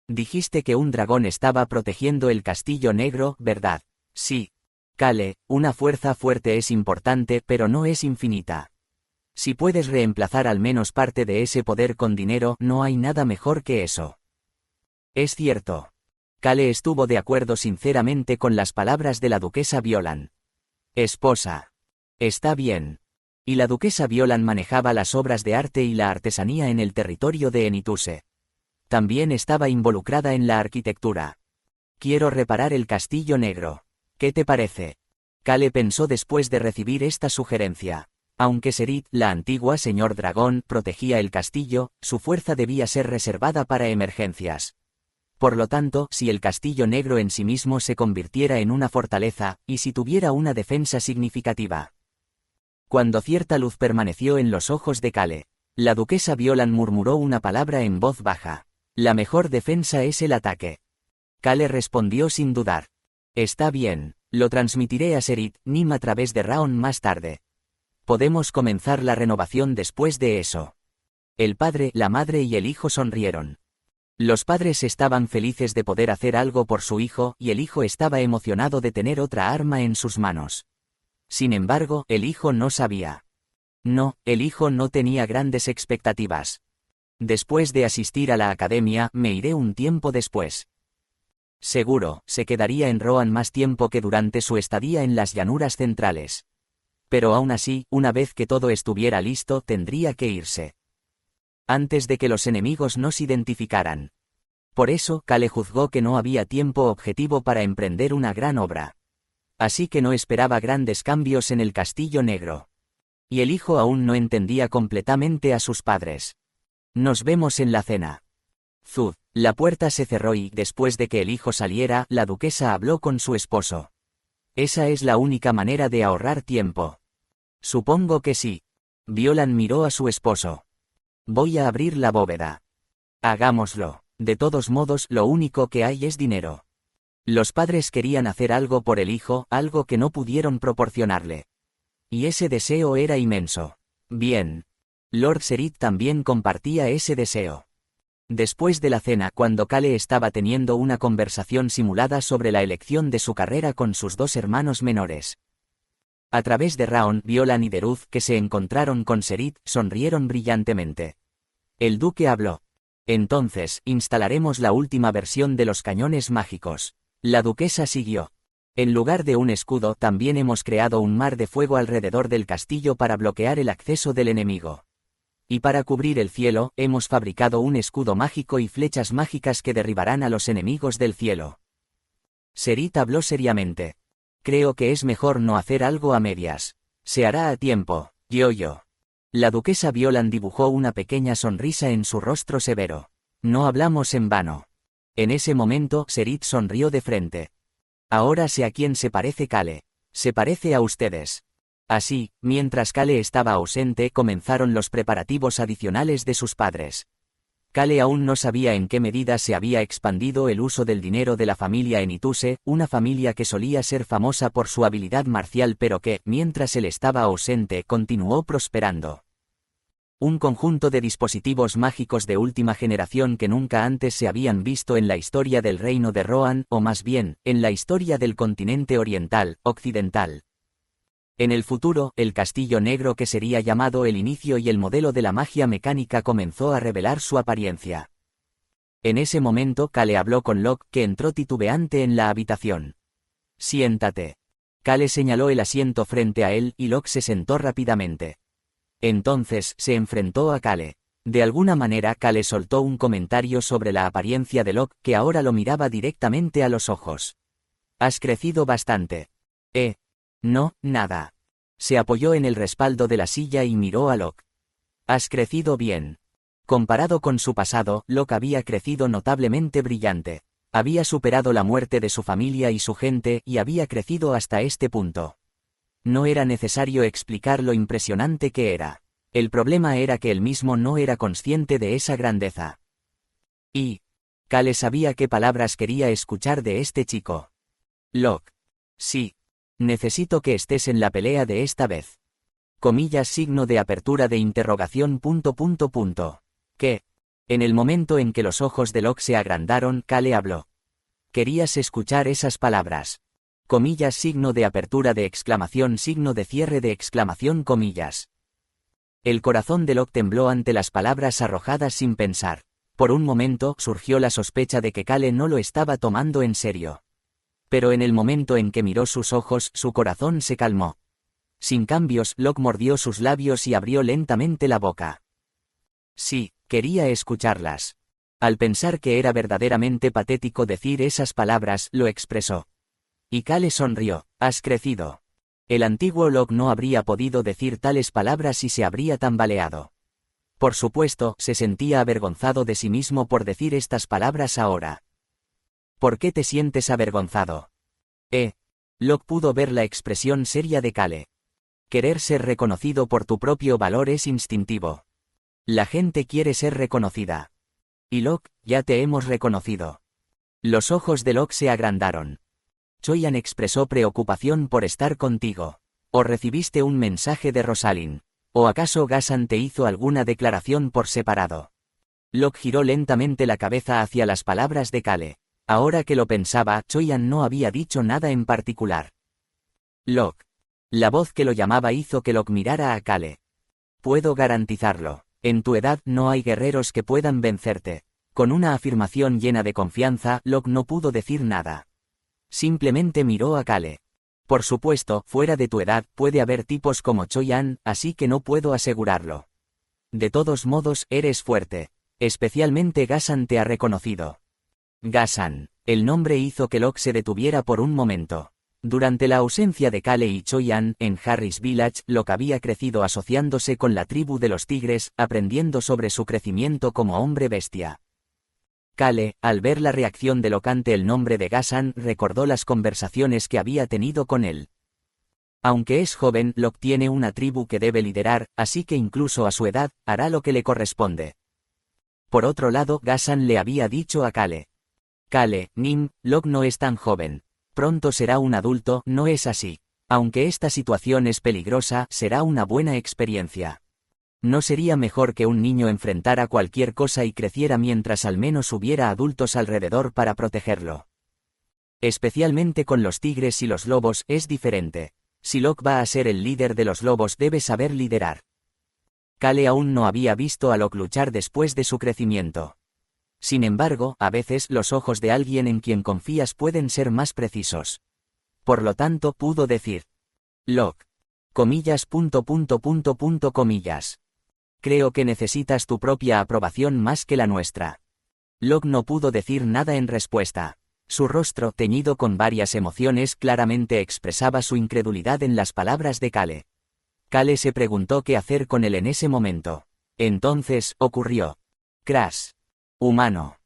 Dijiste que un dragón estaba protegiendo el Castillo Negro, ¿verdad? Sí. Kale, una fuerza fuerte es importante, pero no es infinita. Si puedes reemplazar al menos parte de ese poder con dinero, no hay nada mejor que eso. Es cierto. Kale estuvo de acuerdo sinceramente con las palabras de la duquesa Violan. Esposa. Está bien. Y la duquesa Violan manejaba las obras de arte y la artesanía en el territorio de Enituse. También estaba involucrada en la arquitectura. Quiero reparar el Castillo Negro. ¿Qué te parece? Kale pensó después de recibir esta sugerencia. Aunque Serit, la antigua señor dragón, protegía el castillo, su fuerza debía ser reservada para emergencias. Por lo tanto, si el Castillo Negro en sí mismo se convirtiera en una fortaleza, y si tuviera una defensa significativa. Cuando cierta luz permaneció en los ojos de Kale, la duquesa Violan murmuró una palabra en voz baja. La mejor defensa es el ataque. Kale respondió sin dudar. Está bien, lo transmitiré a Serit Nim a través de Raon más tarde. Podemos comenzar la renovación después de eso. El padre, la madre y el hijo sonrieron. Los padres estaban felices de poder hacer algo por su hijo, y el hijo estaba emocionado de tener otra arma en sus manos. Sin embargo, el hijo no sabía. No, el hijo no tenía grandes expectativas. Después de asistir a la academia, me iré un tiempo después. Seguro, se quedaría en Rohan más tiempo que durante su estadía en las llanuras centrales. Pero aún así, una vez que todo estuviera listo, tendría que irse. Antes de que los enemigos nos identificaran. Por eso, Kale juzgó que no había tiempo objetivo para emprender una gran obra. Así que no esperaba grandes cambios en el Castillo Negro. Y el hijo aún no entendía completamente a sus padres. Nos vemos en la cena. Zud. La puerta se cerró y, después de que el hijo saliera, la duquesa habló con su esposo. Esa es la única manera de ahorrar tiempo. Supongo que sí. Violan miró a su esposo. Voy a abrir la bóveda. Hagámoslo. De todos modos, lo único que hay es dinero. Los padres querían hacer algo por el hijo, algo que no pudieron proporcionarle. Y ese deseo era inmenso. Bien. Lord Serit también compartía ese deseo. Después de la cena, cuando Kale estaba teniendo una conversación simulada sobre la elección de su carrera con sus dos hermanos menores. A través de Raon, Violan y Deruz, que se encontraron con Serit, sonrieron brillantemente. El duque habló. Entonces, instalaremos la última versión de los cañones mágicos. La duquesa siguió. En lugar de un escudo, también hemos creado un mar de fuego alrededor del castillo para bloquear el acceso del enemigo. Y para cubrir el cielo, hemos fabricado un escudo mágico y flechas mágicas que derribarán a los enemigos del cielo. Serit habló seriamente. Creo que es mejor no hacer algo a medias. Se hará a tiempo, yo. La duquesa Violan dibujó una pequeña sonrisa en su rostro severo. No hablamos en vano. En ese momento, Serit sonrió de frente. Ahora sé a quién se parece Kale. Se parece a ustedes. Así, mientras Kale estaba ausente, comenzaron los preparativos adicionales de sus padres. Kale aún no sabía en qué medida se había expandido el uso del dinero de la familia en Ituse, una familia que solía ser famosa por su habilidad marcial pero que, mientras él estaba ausente, continuó prosperando. Un conjunto de dispositivos mágicos de última generación que nunca antes se habían visto en la historia del reino de Rohan, o más bien, en la historia del continente oriental, occidental. En el futuro, el castillo negro que sería llamado el inicio y el modelo de la magia mecánica comenzó a revelar su apariencia. En ese momento Kale habló con Locke, que entró titubeante en la habitación. «Siéntate». Kale señaló el asiento frente a él y Locke se sentó rápidamente. Entonces se enfrentó a Kale. De alguna manera Kale soltó un comentario sobre la apariencia de Locke, que ahora lo miraba directamente a los ojos. «Has crecido bastante». No, nada. Se apoyó en el respaldo de la silla y miró a Locke. «Has crecido bien». Comparado con su pasado, Locke había crecido notablemente brillante. Había superado la muerte de su familia y su gente y había crecido hasta este punto. No era necesario explicar lo impresionante que era. El problema era que él mismo no era consciente de esa grandeza. Y Kale sabía qué palabras quería escuchar de este chico. «Locke. Sí. Necesito que estés en la pelea de esta vez». Comillas, signo de apertura de interrogación. ¿Qué? En el momento en que los ojos de Locke se agrandaron, Kale habló. «¿Querías escuchar esas palabras?» Comillas, signo de apertura de exclamación, signo de cierre de exclamación, comillas. El corazón de Locke tembló ante las palabras arrojadas sin pensar. Por un momento surgió la sospecha de que Kale no lo estaba tomando en serio. Pero en el momento en que miró sus ojos, su corazón se calmó. Sin cambios, Locke mordió sus labios y abrió lentamente la boca. Sí, quería escucharlas. Al pensar que era verdaderamente patético decir esas palabras, lo expresó. Y Kale sonrió. «Has crecido». El antiguo Locke no habría podido decir tales palabras y se habría tambaleado. Por supuesto, se sentía avergonzado de sí mismo por decir estas palabras ahora. «¿Por qué te sientes avergonzado?» Locke pudo ver la expresión seria de Kale. «Querer ser reconocido por tu propio valor es instintivo. La gente quiere ser reconocida. Y Locke, ya te hemos reconocido». Los ojos de Locke se agrandaron. «Choyan expresó preocupación por estar contigo. ¿O recibiste un mensaje de Rosalind? ¿O acaso Ghassan te hizo alguna declaración por separado?» Locke giró lentamente la cabeza hacia las palabras de Kale. Ahora que lo pensaba, Choyan no había dicho nada en particular. «Locke». La voz que lo llamaba hizo que Locke mirara a Kale. «Puedo garantizarlo. En tu edad no hay guerreros que puedan vencerte». Con una afirmación llena de confianza, Locke no pudo decir nada. Simplemente miró a Kale. «Por supuesto, fuera de tu edad, puede haber tipos como Choyan, así que no puedo asegurarlo. De todos modos, eres fuerte. Especialmente Ghassan te ha reconocido». Ghassan. El nombre hizo que Locke se detuviera por un momento. Durante la ausencia de Kale y Choyan, en Harris Village, Locke había crecido asociándose con la tribu de los tigres, aprendiendo sobre su crecimiento como hombre bestia. Kale, al ver la reacción de Locke ante el nombre de Ghassan, recordó las conversaciones que había tenido con él. Aunque es joven, Locke tiene una tribu que debe liderar, así que incluso a su edad, hará lo que le corresponde. Por otro lado, Ghassan le había dicho a Kale. «Kale, Locke no es tan joven. Pronto será un adulto, ¿no es así? Aunque esta situación es peligrosa, será una buena experiencia. ¿No sería mejor que un niño enfrentara cualquier cosa y creciera mientras al menos hubiera adultos alrededor para protegerlo? Especialmente con los tigres y los lobos, es diferente. Si Locke va a ser el líder de los lobos, debe saber liderar». Kale aún no había visto a Locke luchar después de su crecimiento. Sin embargo, a veces los ojos de alguien en quien confías pueden ser más precisos. Por lo tanto, pudo decir. «Locke. Comillas. Comillas. Creo que necesitas tu propia aprobación más que la nuestra». Locke no pudo decir nada en respuesta. Su rostro, teñido con varias emociones, claramente expresaba su incredulidad en las palabras de Kale. Kale se preguntó qué hacer con él en ese momento. Entonces, ocurrió. Crash. Humano.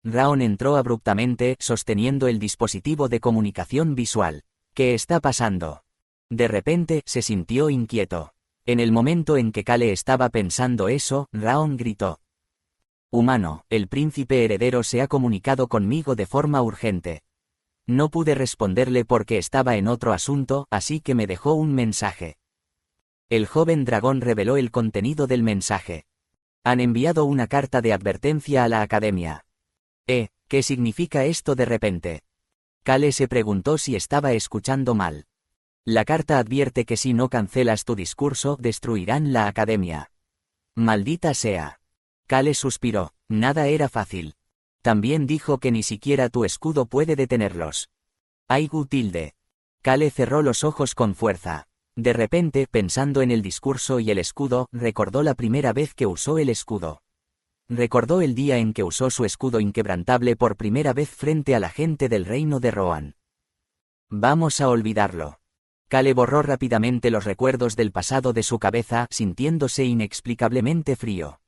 Raon entró abruptamente, sosteniendo el dispositivo de comunicación visual. ¿Qué está pasando? De repente, se sintió inquieto. En el momento en que Kale estaba pensando eso, Raon gritó. Humano, el príncipe heredero se ha comunicado conmigo de forma urgente. No pude responderle porque estaba en otro asunto, así que me dejó un mensaje. El joven dragón reveló el contenido del mensaje. Han enviado una carta de advertencia a la academia. ¿Qué significa esto de repente? Kale se preguntó si estaba escuchando mal. La carta advierte que si no cancelas tu discurso, destruirán la academia. Maldita sea. Kale suspiró. Nada era fácil. También dijo que ni siquiera tu escudo puede detenerlos. Aigu tilde. Kale cerró los ojos con fuerza. De repente, pensando en el discurso y el escudo, recordó la primera vez que usó el escudo. Recordó el día en que usó su escudo inquebrantable por primera vez frente a la gente del reino de Rohan. Vamos a olvidarlo. Kale borró rápidamente los recuerdos del pasado de su cabeza, sintiéndose inexplicablemente frío.